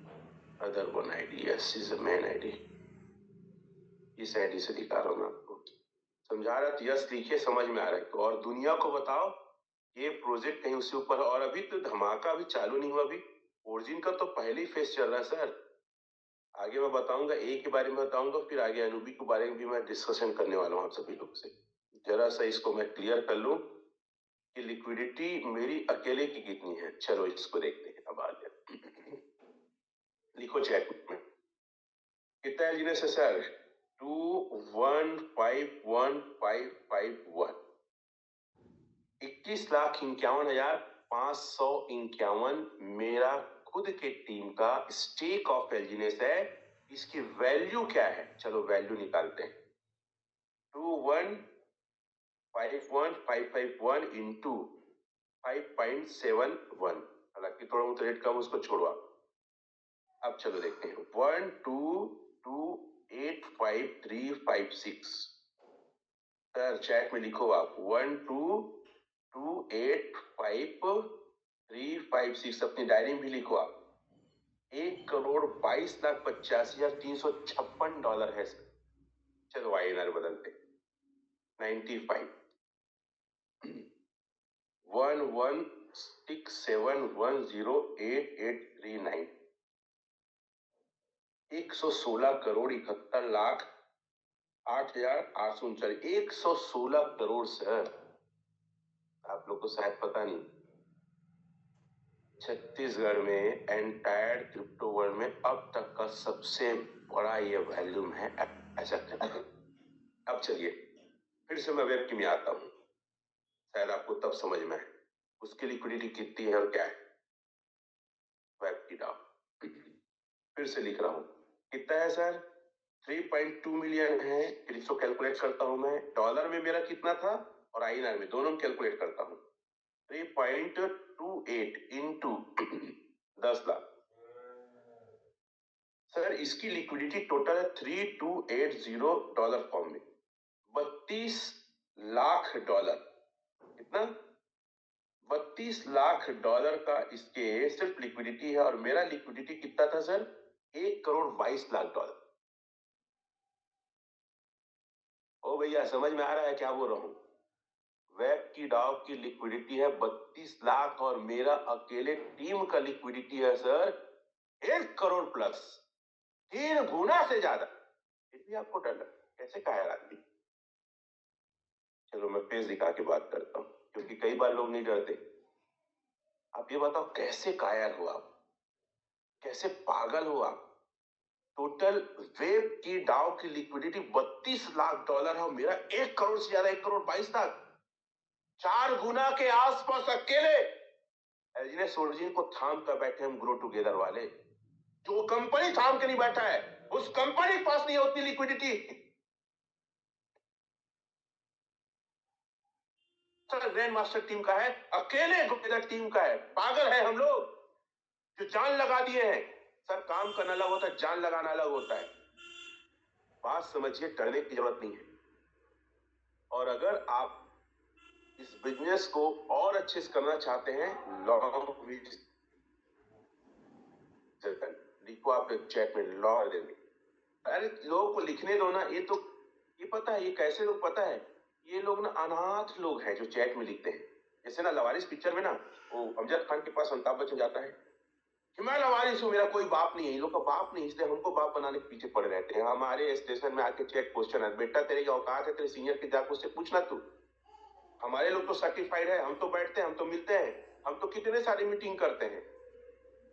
other one ID, yes is the main ID. इस आईडी से दिखा रहा हूँ मैं आपको, समझा रहा था। यस लिखिए, समझ में आ रहा है तो। और दुनिया को बताओ ये प्रोजेक्ट कहीं उससे ऊपर। और अभी तो धमाका अभी चालू नहीं हुआ, अभी ओरिजिन का तो पहले ही फेस चल रहा है सर। आगे मैं बताऊंगा, ए के बारे में बताऊंगा, फिर आगे अनुबी के बारे में भी मैं डिस्कशन करने वाला हूँ आप सभी लोग से। जरा सा इसको मैं क्लियर कर लूं कि लिक्विडिटी मेरी अकेले की कितनी है। चलो इसको देखते हैं। अब आ गया, लिखो चैट में कितना एलजीनेस है सर। 2151,551, 21,51,551 मेरा खुद के टीम का स्टेक ऑफ एलजीनेस है। इसकी वैल्यू क्या है, चलो वैल्यू निकालते हैं। 21,51,551 इंटू 5.71, हालांकि थोड़ा बहुत रेट कम, उसको छोड़ो आप। अब चलो देखते हैं, 1228536। सर चैट में लिखो आप 1228536, अपनी डायरी में भी लिखो आप। $1,22,85,356 है सर। चलो INR बदलते, 95 1167108839, 116,71,08,839, 116 करोड़ सर। आप लोग को शायद पता नहीं, छत्तीसगढ़ में एंटायर क्रिप्टो वर्ल्ड में अब तक का सबसे बड़ा ये वैल्यूम है ऐसा कहते हैं। अब चलिए फिर से मैं वेब की में आता हूँ, शायद आपको तब समझ में आए उसकी लिक्विडिटी कितनी है और क्या है। वेब की डाउ फिर से लिख रहा हूँ, कितना है सर, 3.2 मिलियन है। फिर इसको कैलकुलेट करता हूं मैं, डॉलर में मेरा कितना था और INR में, दोनों में कैलकुलेट करता हूं। 3.28 इंटू 10 लाख। सर इसकी लिक्विडिटी टोटल है $3280 फॉर्म में, 32 लाख डॉलर। कितना, $32 लाख का इसके सिर्फ लिक्विडिटी है। और मेरा लिक्विडिटी कितना था सर, $1,22,00,000। ओ भैया समझ में आ रहा है क्या बोल रहा हूं। वेब की डाउ की लिक्विडिटी है 32 लाख और मेरा अकेले टीम का लिक्विडिटी है सर 1 करोड़ प्लस, 3 गुना से ज्यादा। फिर भी आपको डर लगा, कैसे कहा यार आदमी। चलो मैं पेज दिखा के बात करता हूँ, क्योंकि कई बार लोग नहीं डरते। आप ये बताओ कैसे कायर हो आप, कैसे पागल हो आप? टोटल वेब की डाउ की लिक्विडिटी $32 लाख है और मेरा 1 करोड़ से ज्यादा, 1 करोड़ 22 लाख, 4 गुना के आसपास अकेले एलजीएस ओरिजिन को थाम कर बैठे हम ग्रो टुगेदर वाले। जो कंपनी थाम के नहीं बैठा है उस कंपनी के पास नहीं है उतनी लिक्विडिटी। ग्रैंड मास्टर टीम का है, अकेले टुगेदर टीम का है। पागल है हम लोग जो जान लगा दिए हैं। सर काम करना अलग होता है, जान लगाना अलग होता है। बात समझिए, डरने की जरूरत नहीं है। और अगर आप इस बिजनेस को और अच्छे से करना चाहते हैं, लॉन्ग लिखो आप चैट में लॉन्ग देंगे। अरे लोगों को लिखने दो ना। ये पता है ये कैसे लोग, पता है ये लोग ना अनाथ लोग हैं जो चैट में लिखते हैं। जैसे ना लवारिस पिक्चर में ना वो अमजद खान के पास अमिताभ बच्चन जाता है कि मैं लवारिस हूँ, मेरा कोई बाप नहीं है। इन लोग का बाप नहीं, इसलिए हमको बाप बनाने के पीछे पड़े रहते हैं। हमारे स्टेशन में आके चेक क्वेश्चन है, बेटा तेरे की औकात है, तेरे सीनियर के जाकर उससे पूछना तू। हमारे लोग तो सर्टिफाइड है, हम तो बैठते हैं, हम तो मिलते हैं, हम तो कितने सारी मीटिंग करते हैं,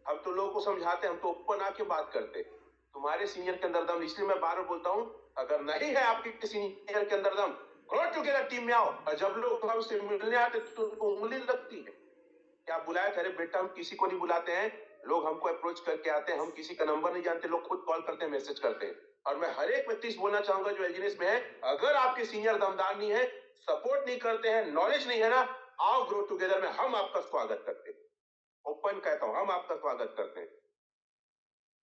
हम तो लोगों को समझाते हैं, हम तो ओपन आके बात करते हैं। तुम्हारे सीनियर के अंदर दम, इसलिए मैं बार बार बोलता हूँ अगर नहीं है आपके सीनियर के अंदर दम, ग्रो टुगेदर टीम में आओ। और जब लोग हमसे मिलने आते तो उनको उंगली लगती है, क्या बुलाया था? अरे बेटा हम किसी को नहीं बुलाते हैं, लोग हमको अप्रोच करके आते हैं, हम किसी का नंबर नहीं जानते, लोग खुद कॉल करते हैं, मैसेज करते हैं। और मैं हर एक व्यक्ति से बोलना चाहूंगा जो एलजीएस में है, अगर आपके सीनियर दमदार नहीं है, सपोर्ट नहीं करते हैं, नॉलेज नहीं है ना, आओ ग्रो टुगेदर में, हम आपका स्वागत करते हैं। ओपन कहता हूं, हम आपका स्वागत करते हैं।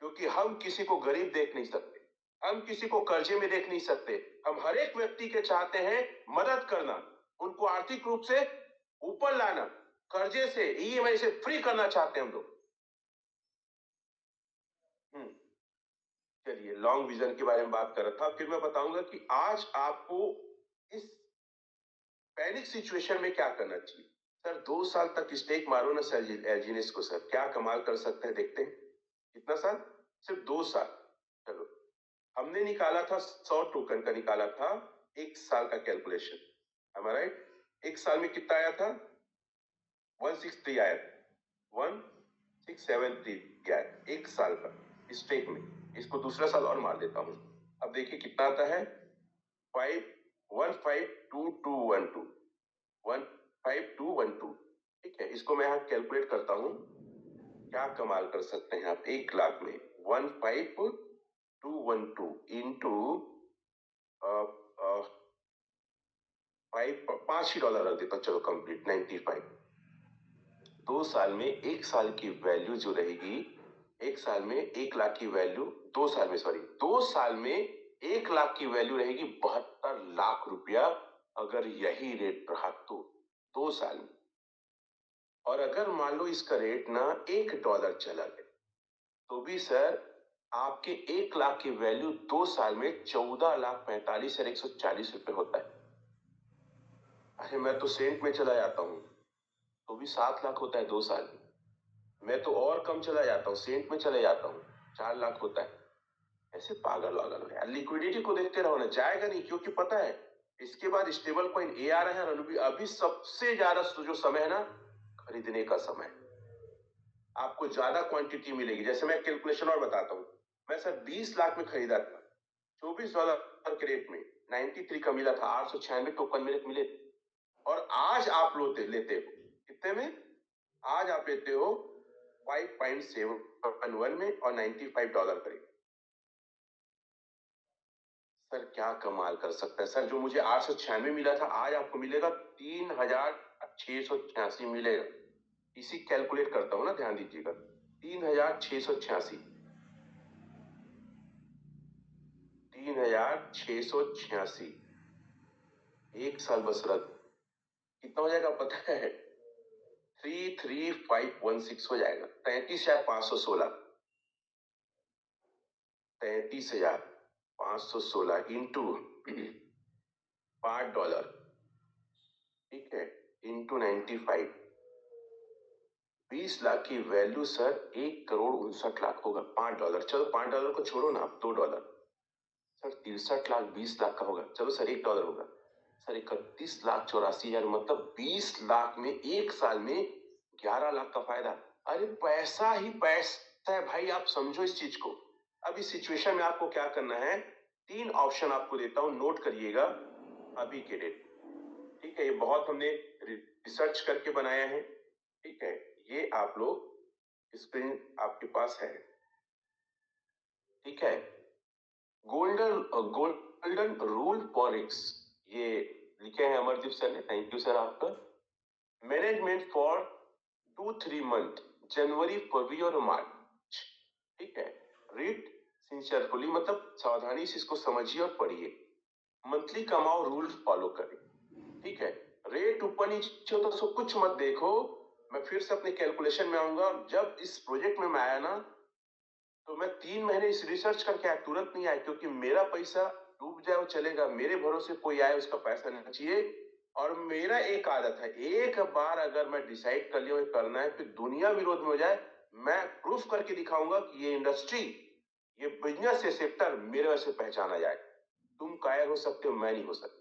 क्योंकि हम किसी को गरीब देख नहीं सकते, हम किसी को कर्जे में देख नहीं सकते। हम हर एक व्यक्ति के चाहते हैं मदद करना, उनको आर्थिक रूप से ऊपर लाना, कर्जे से, ईएमआई से फ्री करना चाहते हैं हम लोग। चलिए लॉन्ग विजन के बारे में बात कर रहा था, फिर मैं बताऊंगा कि आज आपको इस पैनिक सिचुएशन में क्या करना चाहिए। सर 2 साल तक स्टेक मारो ना सर एलजीएस को, सर क्या कमाल कर सकते हैं, देखते हैं। कितना साल? सिर्फ 2 साल। चलो हमने निकाला था 100 टोकन का, निकाला था 1 साल का कैलकुलेशन, am I right? 1 साल में कितना आया था? 163 आया, 1673 आया 1 साल का स्टेक में। इसको दूसरा साल और मार देता हूं। अब देखिए कितना आता है, 152212, 15212। ठीक है, इसको मैं यहाँ कैलकुलेट करता हूं। क्या कमाल कर सकते हैं आप 1 लाख में 15212 इंटू 5 ही डॉलर रख देता हूं, चलो कंप्लीट 95। 2 साल में 1 साल की वैल्यू जो रहेगी, 1 साल में 1 लाख की वैल्यू, 2 साल में, सॉरी 2 साल में 1 लाख की वैल्यू रहेगी 72 लाख रुपया, अगर यही रेट रहा तो 2 साल में। और अगर मान लो इसका रेट ना $1 चला गया तो भी सर आपके 1 लाख की वैल्यू 2 साल में 14,45,140 रुपए होता है। अरे मैं तो सेंट में चला जाता हूँ तो भी 7 लाख होता है 2 साल में। मैं तो और कम चला जाता हूँ, सेंट में चले जाता हूँ 4 लाख होता है। ऐसे पागल वागल हो यार, लिक्विडिटी को देखते रहो ना, जाएगा नहीं। क्योंकि पता है इसके बाद स्टेबल कॉइन ए आ रहे हैं, और अभी सबसे ज्यादा जो समय है ना, खरीदने का समय। आपको ज्यादा क्वांटिटी मिलेगी। जैसे मैं कैलकुलेशन और बताता हूँ, मैं सर 20 लाख में खरीदा था $24 के रेट में, 93 का मिला था, 896 टोकन मेरे मिले। और आज आप लेते हो कितने में? आज आप लेते हो 5.71 में और $95 करेगा। सर क्या कमाल कर सकता है सर, जो मुझे 896 मिला था आज आपको मिलेगा 3,686 मिलेगा। इसी कैलकुलेट करता हूं ना, ध्यान दीजिएगा, 3,686, 3,686, 1 साल बस रख, कितना हो जाएगा पता है? 33516 हो जाएगा, 33,516, 33,516 इंटू $5, ठीक है, इंटू 95, 20 लाख की वैल्यू सर 1,59,00,000 होगा। $5, चलो $5 को छोड़ो ना आप, $2, सर 63 लाख 20 लाख का होगा। चलो सर $1 होगा, सर 31,84,000 मतलब 20 लाख में एक साल में 11 लाख का फायदा। अरे पैसा ही पैसा है भाई, आप समझो इस चीज को। अब इस सिचुएशन में आपको क्या करना है, 3 ऑप्शन आपको देता हूं, नोट करिएगा अभी के डेट। ठीक है, ये बहुत हमने रिसर्च करके बनाया है। ठीक है, ये आप लोग स्क्रीन आपके पास है। ठीक है, गोल्डन रूल फॉरेक्स, ये लिखे हैं अमरदीप सर ने, थैंक यू सर आपका। मैनेजमेंट फॉर 2-3 मंथ, जनवरी फरवरी और मार्च। ठीक है, रीड सिंसियरफुली मतलब सावधानी से इसको समझिए और पढ़िए। मंथली कमाओ, रूल फॉलो करें। ठीक है, रेट ऊपर नीचे हो तो उसको कुछ मत देखो। मैं फिर से अपने कैलकुलेशन में आऊंगा। जब इस प्रोजेक्ट में मैं आया ना, तो मैं 3 महीने इस रिसर्च करके आया, तुरंत नहीं आया, क्योंकि मेरा पैसा डूब जाए वो चलेगा, मेरे भरोसे कोई आए उसका पैसा नहीं चाहिए। और मेरा एक आदत है, एक बार अगर मैं डिसाइड कर लिया करना है, फिर दुनिया विरोध में हो जाए, मैं प्रूफ करके दिखाऊंगा कि ये इंडस्ट्री, ये बिजनेस, ये सेक्टर मेरे वजह से पहचाना जाए। तुम कायर हो सकते हो, मैं नहीं हो सकता।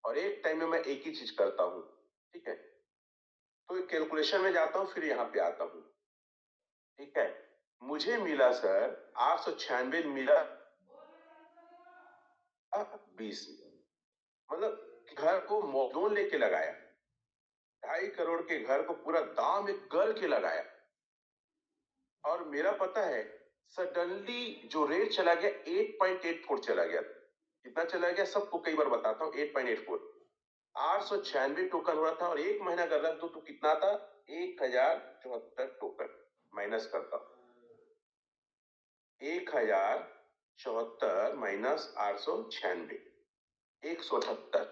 और एक टाइम में मैं एक ही चीज करता हूं। ठीक है, तो कैलकुलेशन में जाता हूं, फिर यहाँ पे आता हूं। ठीक है, मुझे मिला सर 896 मिला 20, मतलब घर को लोन लेके लगाया, 2.5 करोड़ के घर को पूरा दाम एक करके लगाया। और मेरा पता है सडनली जो रेट चला गया 8.84 चला गया। कितना चला गया सबको कई बार बताता हूँ, 8.84। 896 टोकन हुआ था, और एक महीना का रख दो तो कितना था, 1074 टोकन। माइनस करता हूं, 1074 माइनस 896, 178,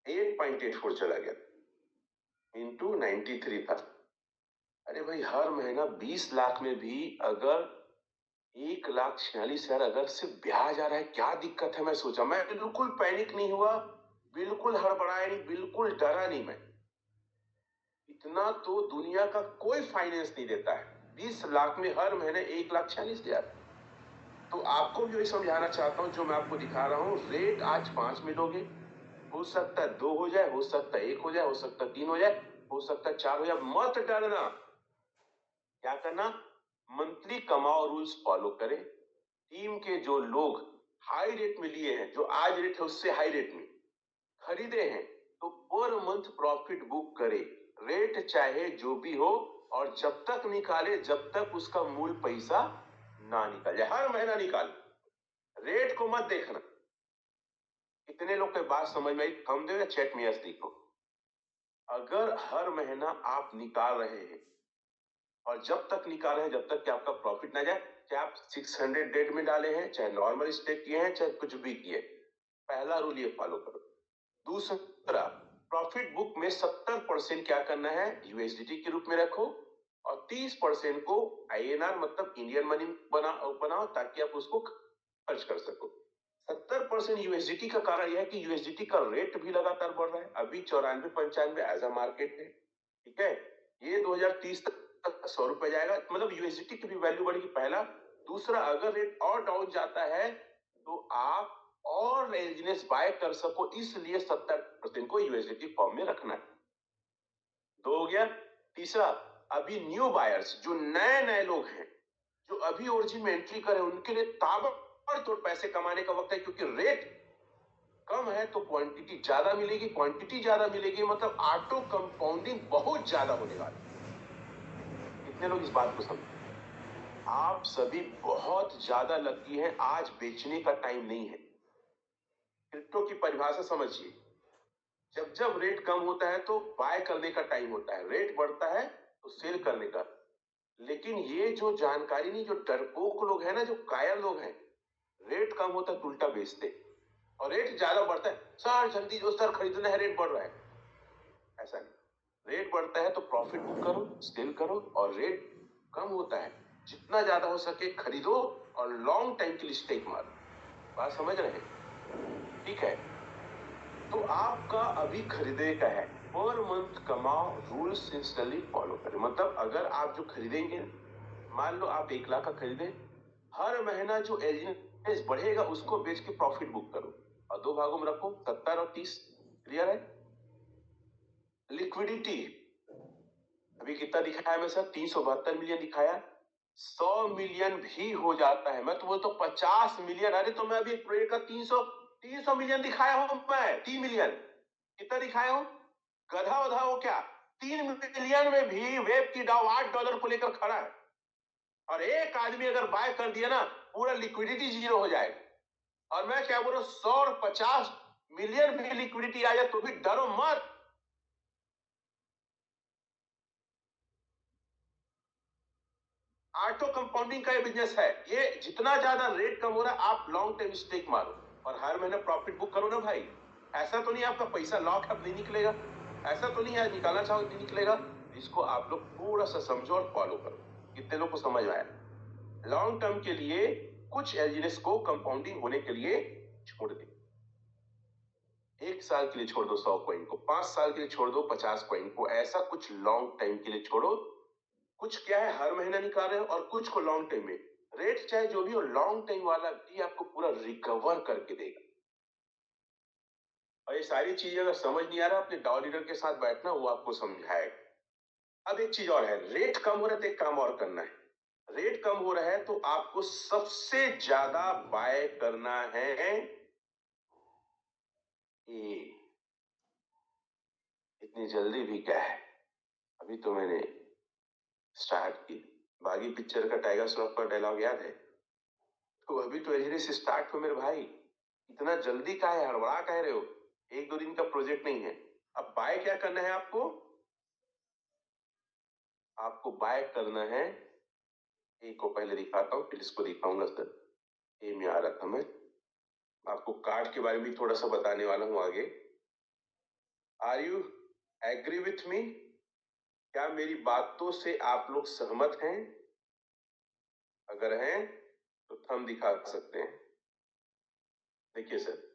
8.84 चला गया इंटू 93 था। अरे भाई हर महीना 20 लाख में भी अगर 1,46,000 अगर सिर्फ ब्याज आ रहा है, क्या दिक्कत है। मैं सोचा, मैं बिल्कुल पैनिक नहीं हुआ, बिल्कुल हड़बड़ाया नहीं, बिल्कुल डरा नहीं। मैं इतना तो दुनिया का कोई फाइनेंस नहीं देता है, 20 लाख में हर महीने 1,46,000। तो आपको भी वही समझाना चाहता हूं जो मैं आपको दिखा रहा हूं। रेट आज 5 में लोगे, हो सकता है 2 हो जाए, हो सकता है 1 हो जाए, हो सकता है 3 हो जाए, हो सकता है 4 हो जाए। मत डरना। क्या करना, मंथली कमाओ, रूल्स फॉलो करें। टीम के जो लोग हाई रेट में लिए हैं, जो आज रेट है उससे हाई रेट में खरीदे हैं, तो पर मंथ प्रॉफिट बुक करे, रेट चाहे जो भी हो, और जब तक निकाले जब तक उसका मूल पैसा ना निकल जाए। हर महीना निकाल, रेट को मत देखना। कितने लोग की बात समझ में आई, हम दे चेक में यस लिखो। अगर हर महीना आप निकाल रहे हैं, और जब तक निकाल रहे हैं जब तक कि आपका प्रॉफिट ना जाए, चाहे आप 600 डेट में डाले हैं, चाहे नॉर्मल स्टेक किए हैं, चाहे कुछ भी किए, पहला रूल ये फॉलो करो। दूसरा, प्रॉफिट बुक में 70% क्या करना है, यूएसडीटी के रूप में रखो, और 30% को आईएनआर मतलब इंडियन मनी बनाओ, ताकि आप उसको खर्च कर सको। 70% यूएसडीटी का कारण यह है कि यूएसडीटी का रेट भी लगातार बढ़ रहा है, अभी 94-95 एज अ मार्केट है। ठीक है, ये 2030 तक 100 रुपए जाएगा, मतलब यूएसडीटी की भी वैल्यू बढ़ेगी, पहला। दूसरा, अगर रेट और डाउन जाता है तो आप और रेजिडेंस बाय कर सको, इसलिए 70% को यूएसडीटी फॉर्म में रखना है। 2 हो गया। तीसरा, अभी न्यू बायर्स जो नए लोग हैं, जो अभी ओरिजिन में एंट्री करें, उनके लिए ताबड़तोड़ पैसे कमाने का वक्त है, क्योंकि रेट कम है तो क्वांटिटी ज्यादा मिलेगी, क्वांटिटी ज्यादा मिलेगी मतलब ऑटो कंपाउंडिंग बहुत ज्यादा होने वाली। कितने लोग इस बात को समझे। आप सभी बहुत ज्यादा लकी हैं, आज बेचने का टाइम नहीं है। क्रिप्टो की परिभाषा समझिए, जब जब रेट कम होता है तो बाय करने का टाइम होता है, रेट बढ़ता है तो सेल करने का। लेकिन ये जो जानकारी नहीं, जो डरपोक लोग हैं ना, जो कायर लोग हैं, रेट कम होता है तो उल्टा बेचते, और रेट ज्यादा बढ़ता है, सर जल्दी जो सर खरीदना है, रेट बढ़ रहा है। ऐसा नहीं, रेट बढ़ता है तो प्रॉफिट बुक करो, सेल करो, और रेट कम होता है जितना ज्यादा हो सके खरीदो, और लॉन्ग टाइम के लिए स्टेक मारो। बात समझ रहे हैं। ठीक है, तो आपका अभी खरीदे का है, पर मंथ कमाओ, रूल्स इंस्टॉली फॉलो करें। मतलब अगर आप जो खरीदेंगे, मान लो आप 1 लाख का खरीदे, हर महीना जो एजिएस बढ़ेगा उसको बेच के प्रॉफिट बुक करो। और 2 भागों में रखो, 70 और 30। क्लियर है? लिक्विडिटी अभी कितना दिखाया मैं सर? 372 मिलियन दिखाया। 100 मिलियन भी हो जाता है, मैं तो बोलता 50 मिलियन। अरे तो मैं अभी एक प्रोजेक्ट का 300 मिलियन दिखाया हूं, मैं 3 मिलियन कितना दिखाया हूं? गधा उधा हो क्या? 3 मिलियन में भी वेब की डाउ $8 को लेकर खड़ा है, और एक आदमी अगर बाय कर दिया ना, पूरा लिक्विडिटी जीरो हो जाएगा। और मैं क्या बोल रहा हूं, 100 और 50 मिलियन भी लिक्विडिटी आ जाए तो भी डरो मत। ऑटो कंपाउंडिंग का ये बिजनेस है। ये जितना ज्यादा रेट कम हो रहा है, आप लॉन्ग टर्म स्टेक मारो और हर महीने प्रॉफिट बुक करो ना भाई। ऐसा तो नहीं आपका पैसा लॉक अब नहीं निकलेगा, ऐसा तो नहीं है निकालना चाहो नहीं निकलेगा। इसको आप लोग थोड़ा सा समझो और फॉलो करो। कितने लोग को समझ में आया? लॉन्ग टर्म के लिए कुछ एलजीनेस को कंपाउंडिंग होने के लिए छोड़ दे। 1 साल के लिए छोड़ दो 100 कॉइन को, 5 साल के लिए छोड़ दो 50 कॉइन को, ऐसा कुछ लॉन्ग टाइम के लिए छोड़ो। कुछ क्या है हर महीना निकाल रहे हो और कुछ को लॉन्ग टाइम में। रेट चाहे जो भी हो, लॉन्ग टाइम वाला भी आपको पूरा रिकवर करके देगा। और ये सारी चीजें अगर समझ नहीं आ रहा, अपने डाउ लीडर के साथ बैठना, वो आपको समझाएगा। अब एक चीज और है, रेट कम हो रहा है तो एक काम और करना है। रेट कम हो रहा है तो आपको सबसे ज्यादा बाय करना है ए। इतनी जल्दी भी क्या है, अभी तो मैंने स्टार्ट की। बागी पिक्चर का टाइगर श्रॉफ का डायलॉग याद है? तो अभी तो एलजीडी से स्टार्ट हो मेरे भाई, इतना जल्दी का है, हड़बड़ा कह रहे हो? 1-2 दिन का प्रोजेक्ट नहीं है। अब बाय क्या करना है आपको? आपको बाय करना है, ए को पहले दिखाता हूं फिर इसको दिखाऊंगा सर। ए में आ रहा था मैं, आपको कार्ड के बारे में थोड़ा सा बताने वाला हूं आगे। Are you agree with me? क्या मेरी बातों से आप लोग सहमत हैं? अगर हैं तो थंब दिखा सकते हैं। देखिए सर,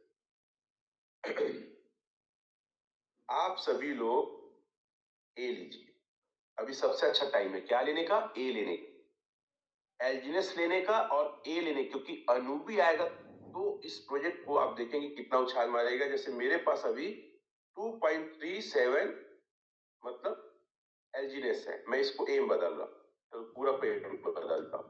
आप सभी लोग ए लीजिए। अभी सबसे अच्छा टाइम है क्या लेने का? ए लेने का, एल्जीनस लेने का और ए लेने का, क्योंकि अनूबी आएगा तो इस प्रोजेक्ट को आप देखेंगे कितना उछाल मारेगा। जैसे मेरे पास अभी 2.37 मतलब एल्जीनस है, मैं इसको ए में बदल रहा हूं तो पूरा पेट बदलता हूं।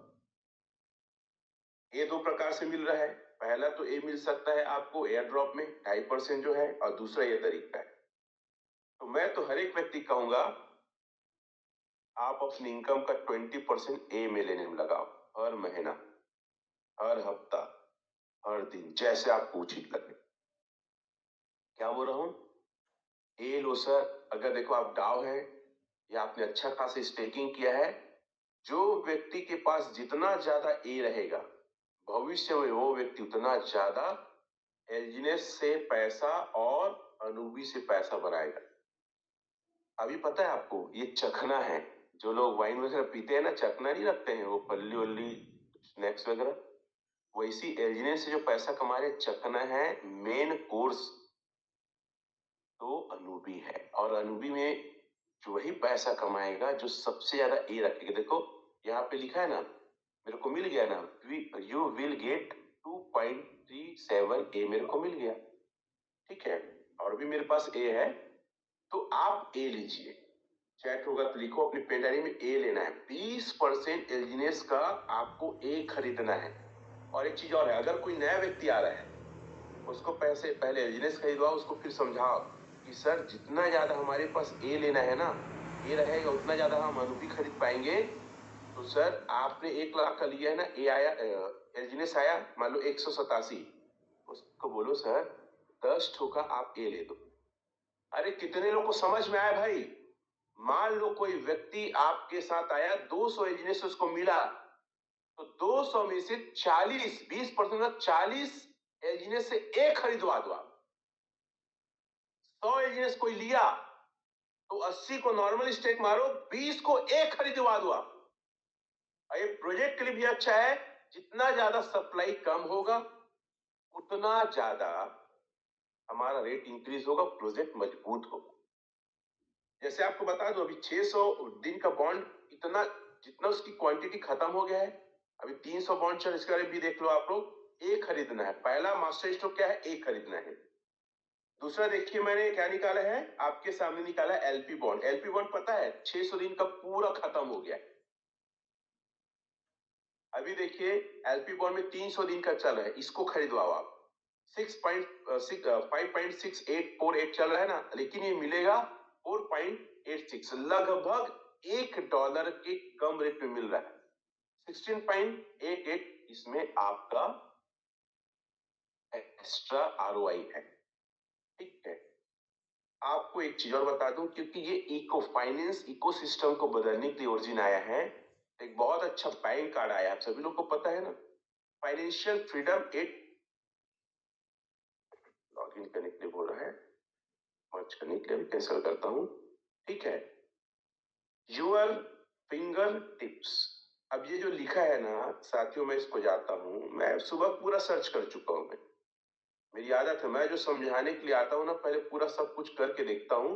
ए 2 प्रकार से मिल रहा है। पहला तो ए मिल सकता है आपको एयर ड्रॉप में 2.5% जो है, और दूसरा ये तरीका है। तो मैं तो हर एक व्यक्ति कहूंगा आप अपनी इनकम का 20% ए में लेने में लगाओ, हर महीना, हर हफ्ता, हर दिन, जैसे आपको उचित लगे। क्या बोल रहा हूं? ए लो सर। अगर देखो आप डाउ है या आपने अच्छा खासा स्टेकिंग किया है, जो व्यक्ति के पास जितना ज्यादा ए रहेगा, भविष्य में वो व्यक्ति उतना ज्यादा एल्जीनेस से पैसा और अनूबी से पैसा बनाएगा। अभी पता है आपको, ये चखना है। जो लोग वाइन वगैरह पीते हैं ना, चखना नहीं रखते हैं वो पल्ली वल्ली स्नैक्स वगैरह, वैसी एल्जीनेस से जो पैसा कमा रहे, चखना है मेन कोर्स तो अनूबी है। और अनूबी में जो वही पैसा कमाएगा जो सबसे ज्यादा ए रखेगा। देखो यहाँ पे लिखा है ना, मेरे को मिल गया ना, यू विल गेट 2.37 ए, मेरे को मिल गया। ठीक है, और भी मेरे पास ए है, तो आप ए लीजिए। चैट होगा तो लिखो, अपनी पेन डायरी में ए लेना है। 20% एल्जीनेस का आपको ए खरीदना है। और एक चीज और है, अगर कोई नया व्यक्ति आ रहा है, उसको पैसे पहले एल्जीनेस खरीदवाओ, उसको फिर समझाओ कि सर जितना ज्यादा हमारे पास ए लेना है ना, ए रहेगा उतना ज्यादा हम अनूबी खरीद पाएंगे। तो सर आपने 1 लाख का लिया है ना, ए आया, एल्जीनेस आया मान लो 187, उसको बोलो सर 10 ठोका आप ए ले दो। अरे कितने लोग को समझ में आया भाई? मान लो कोई व्यक्ति आपके साथ आया, 200 एल्जीनेस उसको मिला, तो 200 में से 40, 20% 40 एल्जीनेस से एक खरीदवा दो आप। 100 एल्जीनेस कोई लिया तो 80 को नॉर्मल स्टेक मारो, 20 को एक खरीदवा दो आप। ये प्रोजेक्ट के लिए भी अच्छा है, जितना ज्यादा सप्लाई कम होगा उतना ज्यादा हमारा रेट इंक्रीज होगा, प्रोजेक्ट मजबूत होगा। जैसे आपको बता दो, अभी 600 दिन का बॉन्ड, इतना जितना उसकी क्वांटिटी खत्म हो गया है, अभी 300 बॉन्ड चल, इसके बारे में भी देख लो आप लोग। ए खरीदना है। पहला मास्टर स्ट्रोक क्या है? ए खरीदना है। दूसरा देखिए मैंने क्या निकाला है, आपके सामने निकाला एलपी बॉन्ड। एलपी बॉन्ड पता है 600 दिन का पूरा खत्म हो गया। अभी देखिए एलपी बॉन्ड में 300 दिन का चल रहा है, इसको खरीदवाओ आप। 5.6848 चल रहा है ना, लेकिन ये मिलेगा 4.86, लगभग $1 के कम रेट में मिल रहा है। 16.88 इसमें आपका एक्स्ट्रा आरओआई है। ठीक है, आपको एक चीज और बता दूं, क्योंकि ये इको फाइनेंस इकोसिस्टम को बदलने के लिए ओरिजिन आया है, एक बहुत अच्छा बैंक कार्ड आया है, आप सभी लोग को पता है ना, फाइनेंशियल फ्रीडम 8। लॉगिन करने के लिए बोल रहा है, मर्ज करने के लिए भी कैंसिल करता हूं। ठीक है, योर फिंगर टिप्स। अब ये जो लिखा है ना साथियों, मैं इसको जाता हूं, मैं सुबह पूरा सर्च कर चुका हूं। मैं, मेरी आदत है, मैं जो समझाने के लिए आता हूं ना, पहले पूरा सब कुछ करके देखता हूं,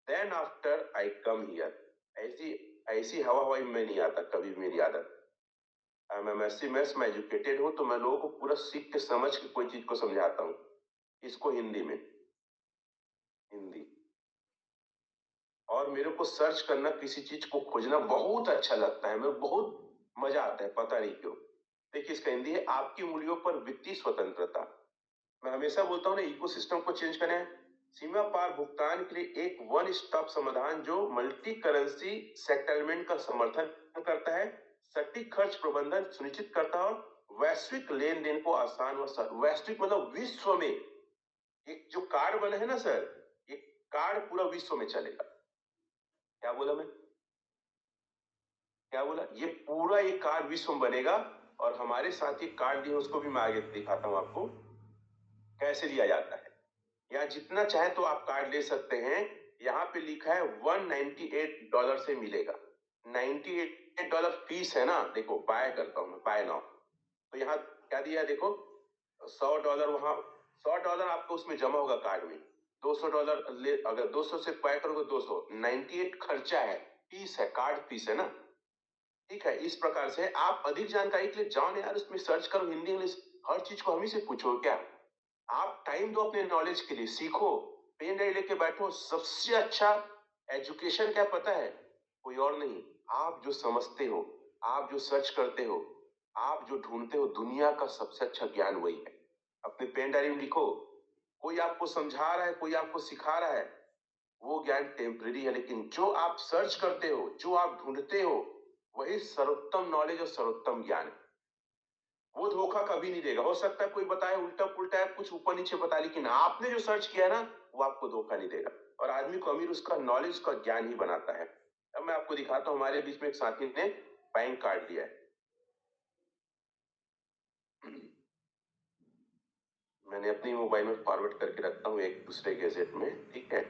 then after I come here. ऐसी ऐसी हवा हवाई में नहीं आता कभी, मेरी आदत। मैं मैथ्स में एजुकेटेड हूं, तो मैं लोगों को पूरा सीख के समझ के कोई चीज को समझाता हूं। इसको हिंदी में, हिंदी, और मेरे को सर्च करना, किसी चीज को खोजना बहुत अच्छा लगता है, मैं बहुत मजा आता है, पता नहीं क्यों। देखिए इसका हिंदी है, आपकी उंगलियों पर वित्तीय स्वतंत्रता। मैं हमेशा बोलता हूँ ना, इकोसिस्टम को चेंज करें, सीमा पार भुगतान के लिए एक वन स्टॉप समाधान जो मल्टी करेंसी सेटलमेंट का समर्थन करता है, सटीक खर्च प्रबंधन सुनिश्चित करता है, और वैश्विक लेन देन को आसान व वैश्विक मतलब विश्व में, एक जो कार्ड बने है ना सर, ये कार्ड पूरा विश्व में चलेगा। क्या बोला मैं, क्या बोला? ये पूरा ये कार्ड विश्व में बनेगा, और हमारे साथ ये कार्ड दिए, उसको भी मैं आगे दिखाता हूं आपको कैसे लिया जाता है। यहाँ जितना चाहे तो आप कार्ड ले सकते हैं। यहाँ पे लिखा है $198 से मिलेगा। $98 फीस है ना, देखो बाय करता हूं मैं, बाय नाउ। तो यहाँ क्या दिया है देखो, $100 वहां, $100 आपको उसमें जमा होगा कार्ड में। $200 ले, अगर 200 से बाय करोगे 200, 98 खर्चा है, फीस है, कार्ड फीस है ना। ठीक है, इस प्रकार से आप अधिक जानकारी के लिए जाओ यार, उसमें सर्च करो, हिंदी इंग्लिश हर चीज को हम ही से पूछो क्या। आप टाइम दो अपने नॉलेज के लिए, सीखो, पेन डायरी लेके बैठो। सबसे अच्छा एजुकेशन क्या पता है? कोई और नहीं, आप जो समझते हो, आप जो सर्च करते हो, आप जो ढूंढते हो, दुनिया का सबसे अच्छा ज्ञान वही है। अपने पेन डायरी में लिखो, कोई आपको समझा रहा है, कोई आपको सिखा रहा है, वो ज्ञान टेम्परेरी है, लेकिन जो आप सर्च करते हो, जो आप ढूंढते हो, वही सर्वोत्तम नॉलेज और सर्वोत्तम ज्ञान है। वो धोखा कभी नहीं देगा। हो सकता है कोई बताए उल्टा पुल्टा है, कुछ ऊपर नीचे बता, लेकिन आपने जो सर्च किया ना, वो आपको धोखा नहीं देगा। और आदमी को अमीर उसका नॉलेज का ज्ञान ही बनाता है। अब मैं आपको दिखाता हूं, हमारे बीच में एक साथी ने बैंक कार्ड लिया है। मैंने अपनी मोबाइल में फॉरवर्ड करके रखता हूँ एक दूसरे गैजेट में। ठीक है,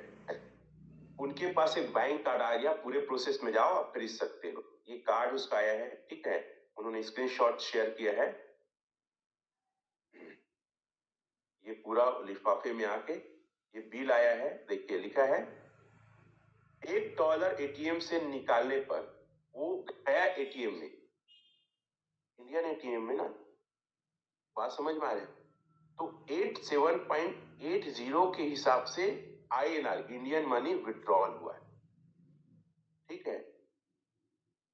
उनके पास एक बैंक कार्ड आ गया, पूरे प्रोसेस में जाओ, आप खरीद सकते हो। ये कार्ड उसका आया है। ठीक है, उन्होंने स्क्रीनशॉट शेयर किया है, ये पूरा लिफाफे में आके ये बिल आया है। देखिए लिखा है $1 एटीएम से निकालने पर, वो गया एटीएम में, इंडियन एटीएम में ना, बात समझ में आ रही है? तो 87.80 के हिसाब से INR इंडियन मनी विड्रॉल हुआ है। ठीक है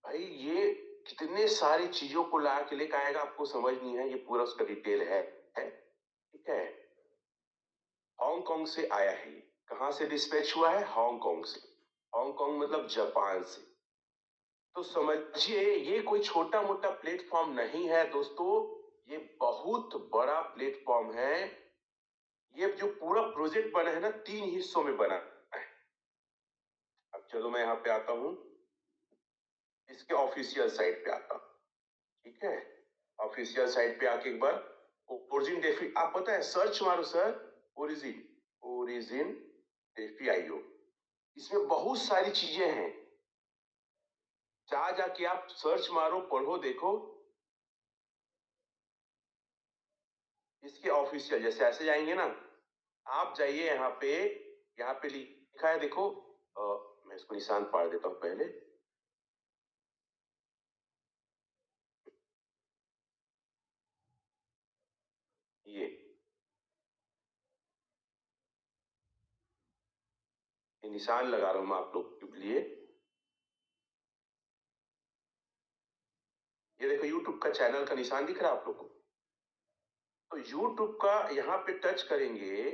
भाई, ये कितने सारी चीजों को ला के लेकर आएगा, आपको समझ नहीं है, ये पूरा उसका डिटेल है। ठीक है, हांगकांग से आया है ये। कहां से डिस्पैच हुआ है? हांगकांग से। हांगकांग मतलब जापान से। तो समझिए ये कोई छोटा मोटा प्लेटफॉर्म नहीं है दोस्तों, ये बहुत बड़ा प्लेटफॉर्म है। ये जो पूरा प्रोजेक्ट बना है ना, 3 हिस्सों में बना है। अब चलो मैं यहाँ पे आता हूँ, इसके ऑफिशियल साइट पे आता हूँ। ठीक है, ऑफिशियल साइट पे आके एक बार ओरिजिन डेफी, आप पता है सर्च मारो sir, origin, origin DeFi IO, इसमें बहुत सारी चीजें हैं। जा जाके आप सर्च मारो, पढ़ो, देखो। इसके ऑफिशियल जैसे ऐसे जाएंगे ना, आप जाइए यहाँ पे लिखा है देखो, मैं इसको निशान पाड़ देता हूं पहले। ये निशान लगा रहा हूं मैं आप लोग के लिए। ये देखो YouTube का चैनल का निशान दिख रहा है आप लोग को। तो YouTube का यहाँ पे टच करेंगे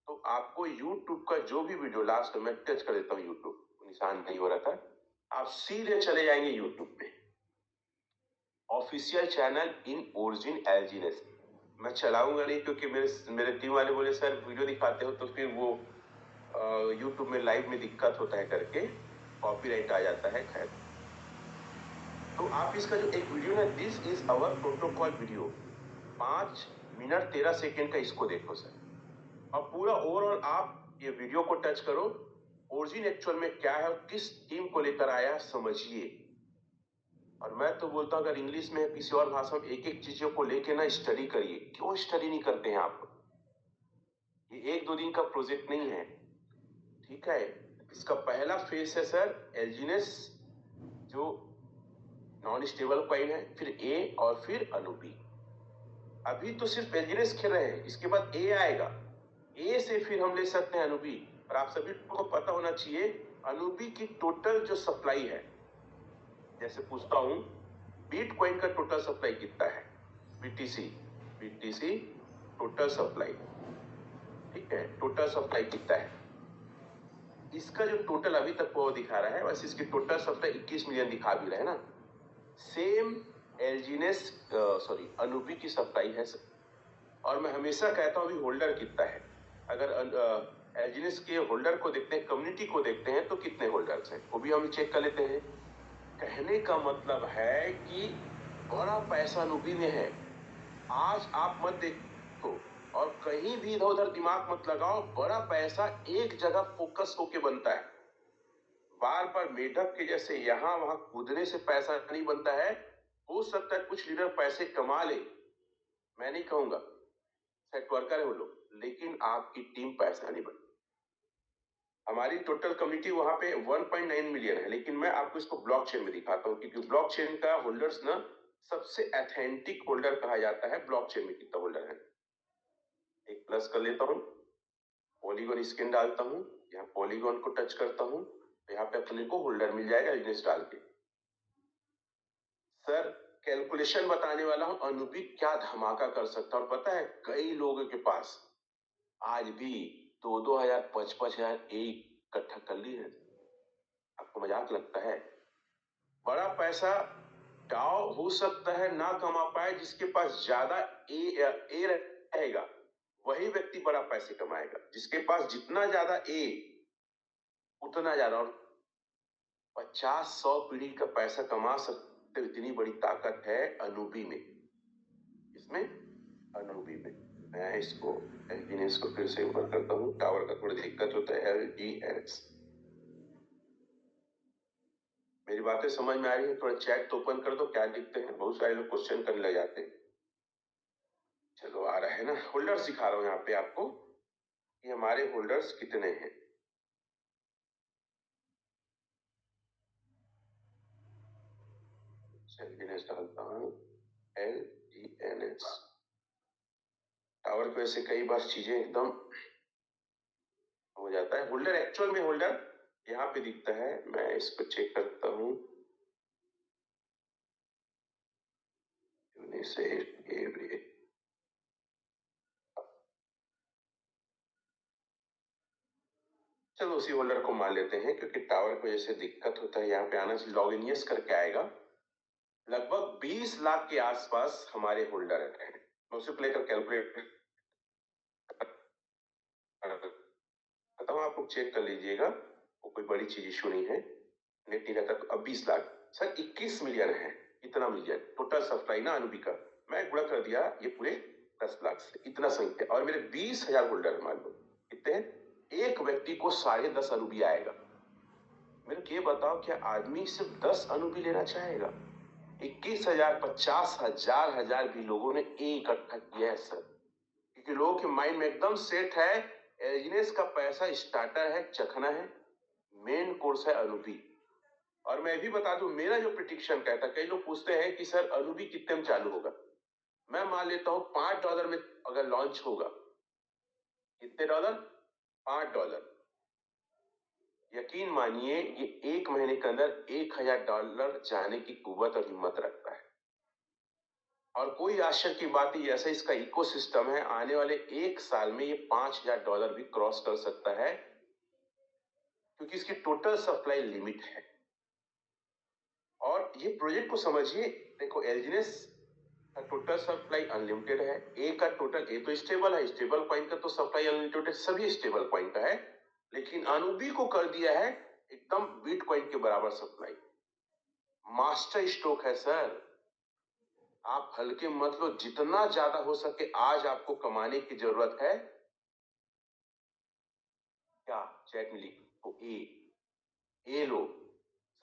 तो आपको YouTube का जो भी वीडियो, लास्ट में टच कर देता हूँ, YouTube निशान नहीं हो रहा था, आप सीधे चले जाएंगे YouTube पे, ऑफिशियल चैनल इन ओरिजिन एलजीनेस। मैं चलाऊंगा नहीं क्योंकि मेरे टीम वाले बोले सर वीडियो दिखाते हो तो फिर वो YouTube में लाइव में दिक्कत होता है करके कॉपीराइट आ जाता है। खैर, तो आप इसका जो एक वीडियो है, this is our protocol video, 5 minute 13 second का, इसको देखो सर। और पूरा ओवरऑल आप ये वीडियो को टच करो, ओरिजिन एक्चुअल में क्या है और किस टीम को लेकर आया समझिए। और मैं तो बोलता हूं अगर इंग्लिश में किसी और भाषा में एक एक चीजों को लेके ना स्टडी करिए। क्यों स्टडी नहीं करते हैं आप? ये 1-2 दिन का प्रोजेक्ट नहीं है, ठीक है। इसका पहला फेस है सर एल्जीनेस, जो नॉन स्टेबल कॉइन है, फिर ए और फिर अनुबी। अभी तो सिर्फ एल्जीनेस खेल रहे हैं, इसके बाद ए आएगा, ए से फिर हम ले सकते हैं अनुबी। और आप सभी को पता होना चाहिए अनुबी की टोटल जो सप्लाई है, जैसे पूछता हूं बिटकॉइन का टोटल सप्लाई कितना है, बीटीसी, बीटीसी टोटल सप्लाई, ठीक है, टोटल सप्लाई कितना है, इसका जो टोटल अभी तक वो दिखा रहा है, वैसे इसकी टोटल सप्लाई 21 मिलियन दिखा भी रहा है ना। सेम एल्जीनेस सॉरी अनुबी की सप्लाई है सर। और मैं हमेशा कहता हूं अभी होल्डर कितना है। अगर एल्जीनेस के होल्डर को देखते हैं, कम्युनिटी को देखते हैं, तो कितने होल्डर्स हैं वो भी हम चेक कर लेते हैं। कहने का मतलब है कि बड़ा पैसा अनुबी में है। आज आप मत देखो और कहीं भी इधर उधर दिमाग मत लगाओ, बड़ा पैसा एक जगह फोकस होके बनता है। बार बार मेढक के जैसे यहां वहां कूदने से पैसा नहीं बनता है। हो सकता है कुछ लीडर पैसे कमा ले, मैं नहीं कहूंगा, सेट वर्कर है वो लोग, लेकिन आपकी टीम पैसा नहीं बनती। हमारी टोटल कम्युनिटी वहां पे 1.9 मिलियन है, लेकिन मैं आपको इसको ब्लॉकचेन में दिखाता हूँ, क्योंकि ब्लॉकचेन का होल्डर्स ना सबसे ऑथेंटिक होल्डर कहा जाता है। ब्लॉकचेन में कितना होल्डर है, एक प्लस कर लेता हूँ, पॉलीगॉन स्कैन डालता हूँ, यहाँ पॉलीगॉन को टच करता हूँ, यहाँ पे अपने को होल्डर मिल जाएगा एल्जीनेस डाल के। सर कैलकुलेशन बताने वाला हूं, अनुबी क्या धमाका कर सकता है। और पता है कई लोगों के पास आज भी 2-2 हजार 5-5 हजार इकट्ठा कर ली है। आपको मजाक लगता है? बड़ा पैसा डाउ हो सकता है ना कमा पाए, जिसके पास ज्यादा ए रहेगा वही व्यक्ति बड़ा पैसे कमाएगा। जिसके पास जितना ज्यादा ए उतना ज्यादा, और 50-100 पीढ़ी का पैसा कमा सकते, इतनी बड़ी ताकत है अनुबी में। इसमें अनुबी में मैं इसको एल्जीनेस को फिर से ऊपर करता हूँ। टावर का थोड़ी दिक्कत होता है, LGNS। मेरी बातें समझ में आ रही है? थोड़ा चैट तो ओपन कर दो, क्या लिखते हैं, बहुत सारे लोग क्वेश्चन करने लग जाते हैं। चलो आ रहा है ना, होल्डर्स दिखा रहा हूं यहाँ पे आपको कि हमारे होल्डर्स कितने हैं। एल्जीनेस डालता हूँ, LGNS। टावर की वजह से कई बार चीजें एकदम हो जाता है। होल्डर एक्चुअल में होल्डर यहाँ पे दिखता है, मैं इसको चेक करता हूँ। चलो उसी होल्डर को मान लेते हैं, क्योंकि टावर की वजह से दिक्कत होता है। यहाँ पे आना से लॉग इन करके आएगा। लगभग 20 लाख के आसपास हमारे होल्डर हैं। मैं उसे लेकर कैलकुलेट करता हूँ, आप लोग चेक कर लीजिएगा, वो कोई बड़ी चीज इशू नहीं है। नेट नहीं रहता तो अब 20 लाख सर 21 मिलियन है, इतना मिलियन टोटल सप्लाई ना अनुबी का। मैं गुणा कर दिया ये पूरे 10 लाख से, इतना संख्या। और मेरे 20,000 होल्डर मान लो कितने हैं, एक व्यक्ति को 10.5 अनुबी आएगा। मेरे को ये बताओ क्या आदमी सिर्फ 10 अनुबी लेना चाहेगा? 21,000 50,000 भी लोगों ने इकट्ठा किया है सर, क्योंकि लोगों के माइंड में एकदम सेट है एल्जीनेस का पैसा स्टार्टर है, चखना है, मेन कोर्स है अनुबी। और मैं भी बता दूं, मेरा जो प्रिडिक्शन कहता है, कई लोग पूछते हैं कि सर अनुबी कितने में चालू होगा। मैं मान लेता हूं $5 में अगर लॉन्च होगा। कितने डॉलर? $5। यकीन मानिए ये 1 महीने के अंदर $1000 जाने की कुव्वत और हिम्मत रखता है। और कोई आश्चर्य की बात नहीं, ऐसा इसका इकोसिस्टम है, आने वाले 1 साल में ये $5000 भी क्रॉस कर सकता है, क्योंकि इसकी टोटल सप्लाई लिमिट है। और ये प्रोजेक्ट को समझिए, देखो एलजीनेस का टोटल सप्लाई अनलिमिटेड है, ए का टोटल, ए तो स्टेबल है, स्टेबल कॉइन का तो सप्लाई अनलिमिटेड, सभी स्टेबल कॉइन का है, लेकिन अनुबी को कर दिया है एकदम बिटकॉइन के बराबर सप्लाई। मास्टर स्ट्रोक है सर, आप हल्के मत लो, जितना ज्यादा हो सके आज आपको कमाने की जरूरत है। क्या चैट में लिखो ए लो।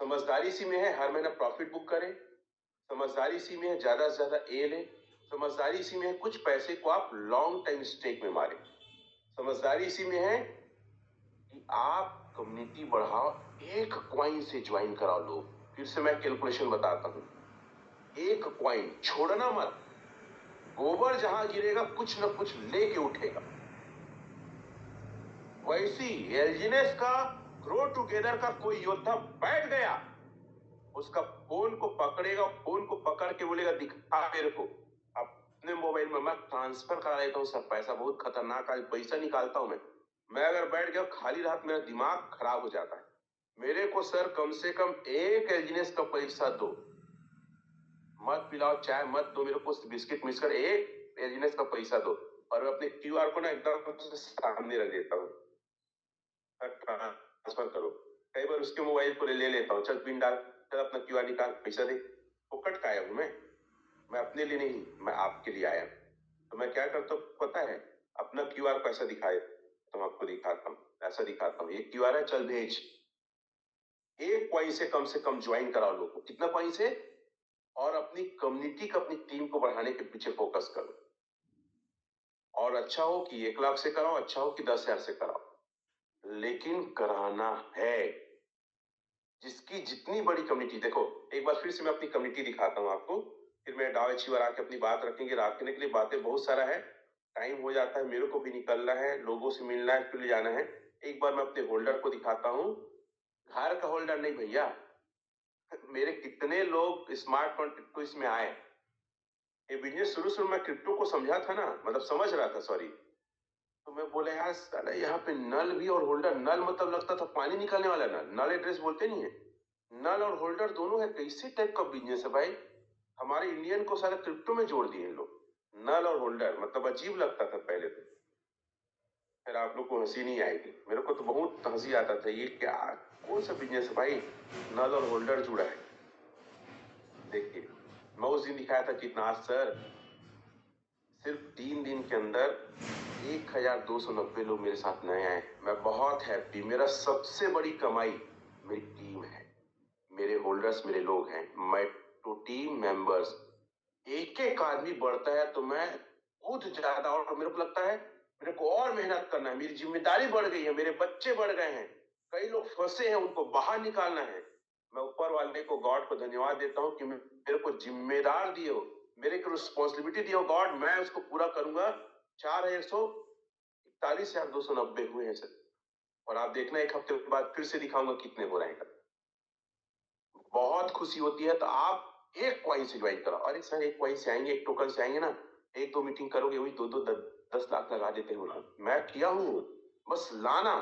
समझदारी इसी में है, हर महीना प्रॉफिट बुक करें। समझदारी इसी में है, ज्यादा से ज्यादा ए ले। समझदारी इसी में है, कुछ पैसे को आप लॉन्ग टाइम स्टेक में मारें। समझदारी इसी में है कि आप कम्युनिटी बढ़ाओ, एक क्वाइन से ज्वाइन कराओ लोग। फिर से मैं कैलकुलेशन बताता हूं, एक क्वाइन छोड़ना मत, गोबर जहां गिरेगा कुछ न कुछ लेके उठेगा। वैसी एलजीनेस का ग्रो टुगेदर का कोई योद्धा बैठ गया, उसका फोन को पकड़ेगा, फोन को पकड़ के बोलेगा दिखा मेरे को, अपने मोबाइल में मैं ट्रांसफर करा देता हूँ सर, पैसा बहुत खतरनाक, आज पैसा निकालता हूं मैं अगर बैठ गया खाली रात मेरा दिमाग खराब हो जाता है। मेरे को सर कम से कम एक एलजीनेस का पैसा दो, मत पिलाओ चाय मत दो, मेरे को बिस्किट मिक्सर, एक एलजीनेस का पैसा दो, और मैं अपने क्यूआर को ना एकदम सामने रख देता हूँ, ट्रांसफर करो। कई बार उसके मोबाइल को ले लेता हूँ, चल पिन डाल, चल अपना क्यूआर निकाल, पैसा दे। फोकट का आया हूं मैं अपने लिए नहीं, मैं आपके लिए आया। तो मैं क्या करता हूँ पता है, अपना क्यूआर पैसा दिखाए तो मैं आपको दिखाता हूँ, ऐसा दिखाता हूँ, ये क्यूआर है, चल भेज। एक क्वाइन से कम ज्वाइन कराओ लोगों को, कितना क्वाइन से, और अपनी कम्युनिटी का, अपनी टीम को बढ़ाने के पीछे फोकस करो। और अच्छा हो कि 1 लाख से कराओ, अच्छा हो कि 10,000 से कराओ, लेकिन कराना है। जिसकी जितनी बड़ी कम्युनिटी, देखो एक बार फिर से मैं अपनी कम्युनिटी दिखाता हूँ आपको, फिर मैं डाव अचीवर आके अपनी बात रखेंगे, रखने के लिए बातें बहुत सारा है, टाइम हो जाता है, मेरे को भी निकलना है, लोगों से मिलना है, फिर जाना है। एक बार मैं अपने होल्डर को दिखाता हूँ, घर का होल्डर नहीं भैया, मेरे कितने लोग स्मार्ट कॉन्ट्रैक्ट को इसमें आए। ये बिजनेस शुरू में क्रिप्टो को समझा था ना, मतलब समझ रहा था सॉरी, तो मैं बोला यार साला यहाँ पे नल भी और होल्डर, नल मतलब लगता था पानी निकालने वाला नल, नल एड्रेस बोलते नहीं है, नल और होल्डर दोनों है, कैसे टाइप का बिजनेस है भाई। हमारे इंडियन को सारा क्रिप्टो में जोड़ दिए इन लोग, नल और होल्डर, मतलब अजीब लगता था पहले तो, फिर आप लोग को हंसी नहीं आएगी, मेरे को तो बहुत हंसी आता था, ये क्या कौन सा बिजनेस है भाई, नल और होल्डर जुड़ा है। देखिए मैं उस दिन दिखाया था कितना, सर सिर्फ 3 दिन के अंदर 1290 लोग मेरे साथ नए आए। मैं बहुत हैप्पी, मेरा सबसे बड़ी कमाई मेरी टीम है, मेरे होल्डर्स, मेरे लोग हैं, मैं तो टीम मेंबर्स, एक एक आदमी बढ़ता है तो मैं खुद ज्यादा, और मेरे को लगता है मेरे को और मेहनत करना है, मेरी जिम्मेदारी बढ़ गई है, मेरे बच्चे बढ़ गए हैं, कई लोग फंसे हैं उनको बाहर निकालना है। मैं ऊपर वाले को, गॉड को धन्यवाद देता हूँ कि मेरे को जिम्मेदार दिए हो, मेरे को रिस्पॉन्सिबिलिटी दिए हो गॉड, मैं उसको पूरा करूंगा। 4,141,290 हुए हैं सर, और आप देखना एक हफ्ते बाद फिर से दिखाऊंगा कितने हो रहे हैं। बहुत खुशी होती है, तो आप एक क्वाइन से ज्वाइन करो। अरे सर एक क्वाइन से आएंगे, एक टोकन से आएंगे ना, एक दो मीटिंग करोगे वही 2-10 लाख लगा देते हो ना, मैं किया हूं, बस लाना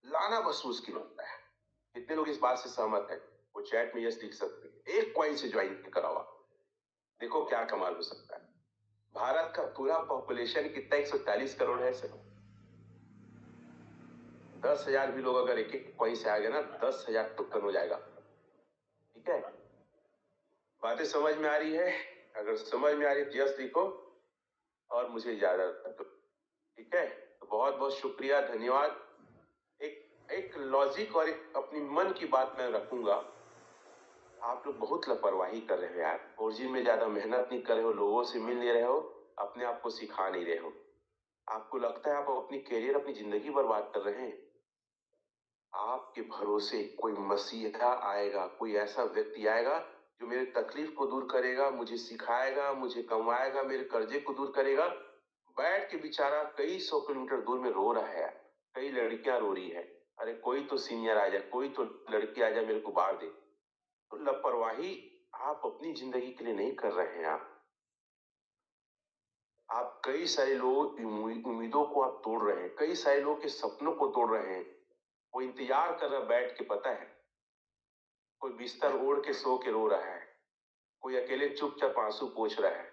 लाना बस मुश्किल होता है। कितने लोग इस बात से सहमत है, वो चैट में यस लिख सकते हैं, एक क्वाइन से ज्वाइन कराओ आप, देखो क्या कमाल हो सकता है। भारत का पूरा पॉपुलेशन कितना, 140 करोड़ है सर, 10,000 भी लोग अगर एक एक क्वाइन से आ गए ना, 10,000 टोकन हो जाएगा। ठीक है, बातें समझ में आ रही है, अगर समझ में आ रही है तो यस लिखो और मुझे इजाजत दो। ठीक है, तो बहुत बहुत शुक्रिया, धन्यवाद। एक एक लॉजिक और एक अपनी मन की बात मैं रखूंगा, आप लोग बहुत लापरवाही कर रहे हो यार, ओरिजिन में ज्यादा मेहनत नहीं कर रहे हो, लोगों से मिल नहीं रहे हो, अपने आप को सिखा नहीं रहे हो, आपको लगता है आप अपनी कैरियर, अपनी जिंदगी बर्बाद कर रहे हैं। आपके भरोसे कोई मसीहा आएगा, कोई ऐसा व्यक्ति आएगा जो मेरे तकलीफ को दूर करेगा, मुझे सिखाएगा, मुझे कमाएगा, मेरे कर्जे को दूर करेगा। बैठ के बेचारा कई 100 किलोमीटर दूर में रो रहा है, कई लड़कियां रो रही है, अरे कोई तो सीनियर आ जाए, कोई तो लड़की आ जाए मेरे को बाहर दे। तो लापरवाही आप अपनी जिंदगी के लिए नहीं कर रहे हैं। आप कई सारे लोग उम्मीदों को आप तोड़ रहे हैं, कई सारे लोग के सपनों को तोड़ रहे हैं। वो इंतजार कर रहा बैठ के, पता है, कोई बिस्तर ओढ़ के सो के रो रहा है, कोई अकेले चुपचाप आंसू पोंछ रहा है,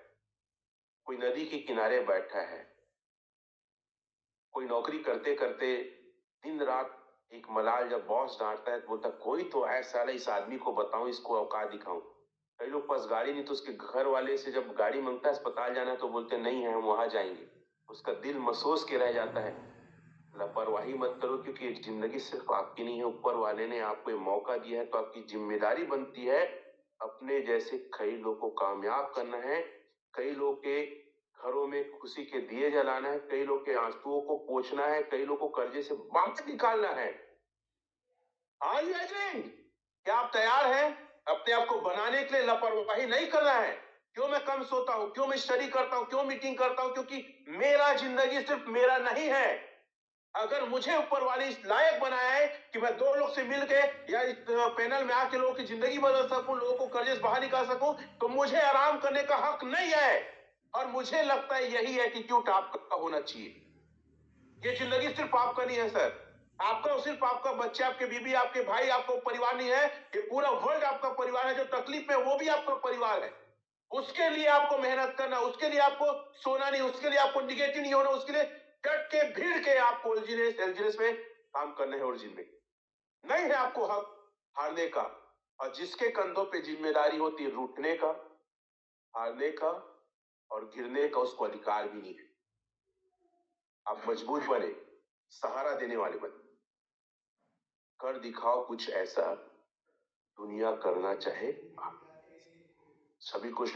कोई नदी के किनारे बैठा है, कोई नौकरी करते करते दिन रात एक मलाल जब बॉस डांटता है तो बोलता कोई तो ऐसा है, इस आदमी को बताऊं, इसको औकात दिखाऊं। कई लोग पास गाड़ी नहीं तो उसके घर वाले से जब गाड़ी मांगता है अस्पताल जाना है तो बोलते नहीं है हम वहां जाएंगे। उसका दिल महसूस के रह जाता है। लापरवाही मत करो, क्योंकि एक जिंदगी सिर्फ आपकी नहीं है, ऊपर वाले ने आपको ये मौका दिया है, तो आपकी जिम्मेदारी बनती है अपने जैसे कई लोग को कामयाब करना है, कई लोग के घरों में खुशी के दिए जलाना है, कई लोग के आंसुओं को पोंछना है, कई लोग को कर्जे से बाहर निकालना है। Are you agreeing? क्या आप तैयार हैं अपने आप को बनाने के लिए? लापरवाही नहीं करना है। क्यों मैं कम सोता हूं, क्यों मैं स्टडी करता हूं, क्यों मीटिंग करता हूं? क्योंकि मेरा जिंदगी सिर्फ मेरा नहीं है। अगर मुझे ऊपर वाले इस लायक बनाया है कि मैं दो लोग से मिलके या इस पैनल में आके लोगों की जिंदगी बदल सकूं, लोगों को कर्जे से बाहर निकाल सकूं, तो मुझे आराम करने का हक नहीं है। और मुझे लगता है यही एटीट्यूड आपका होना चाहिए। ये जिंदगी सिर्फ आपका नहीं है सर। आपका सिर्फ आपका बच्चे, आपके बीबी, आपके भाई, आपका परिवार नहीं है। ये पूरा वर्ल्ड आपका परिवार है। जो तकलीफ में वो भी आपका परिवार है। उसके लिए आपको मेहनत करना, उसके लिए आपको सोना नहीं, उसके लिए आपको निगेटिव नहीं होना, उसके लिए डट के भीड़ के आपको एल्जीनेस में काम करना है। ओरिजिन में नहीं है आपको हक हारने का। और जिसके कंधों पे जिम्मेदारी होती है रूठने का, हारने का और गिरने का, उसको अधिकार भी नहीं है। आप मजबूत बने, सहारा देने वाले बने, कर दिखाओ कुछ ऐसा दुनिया करना चाहे। सभी को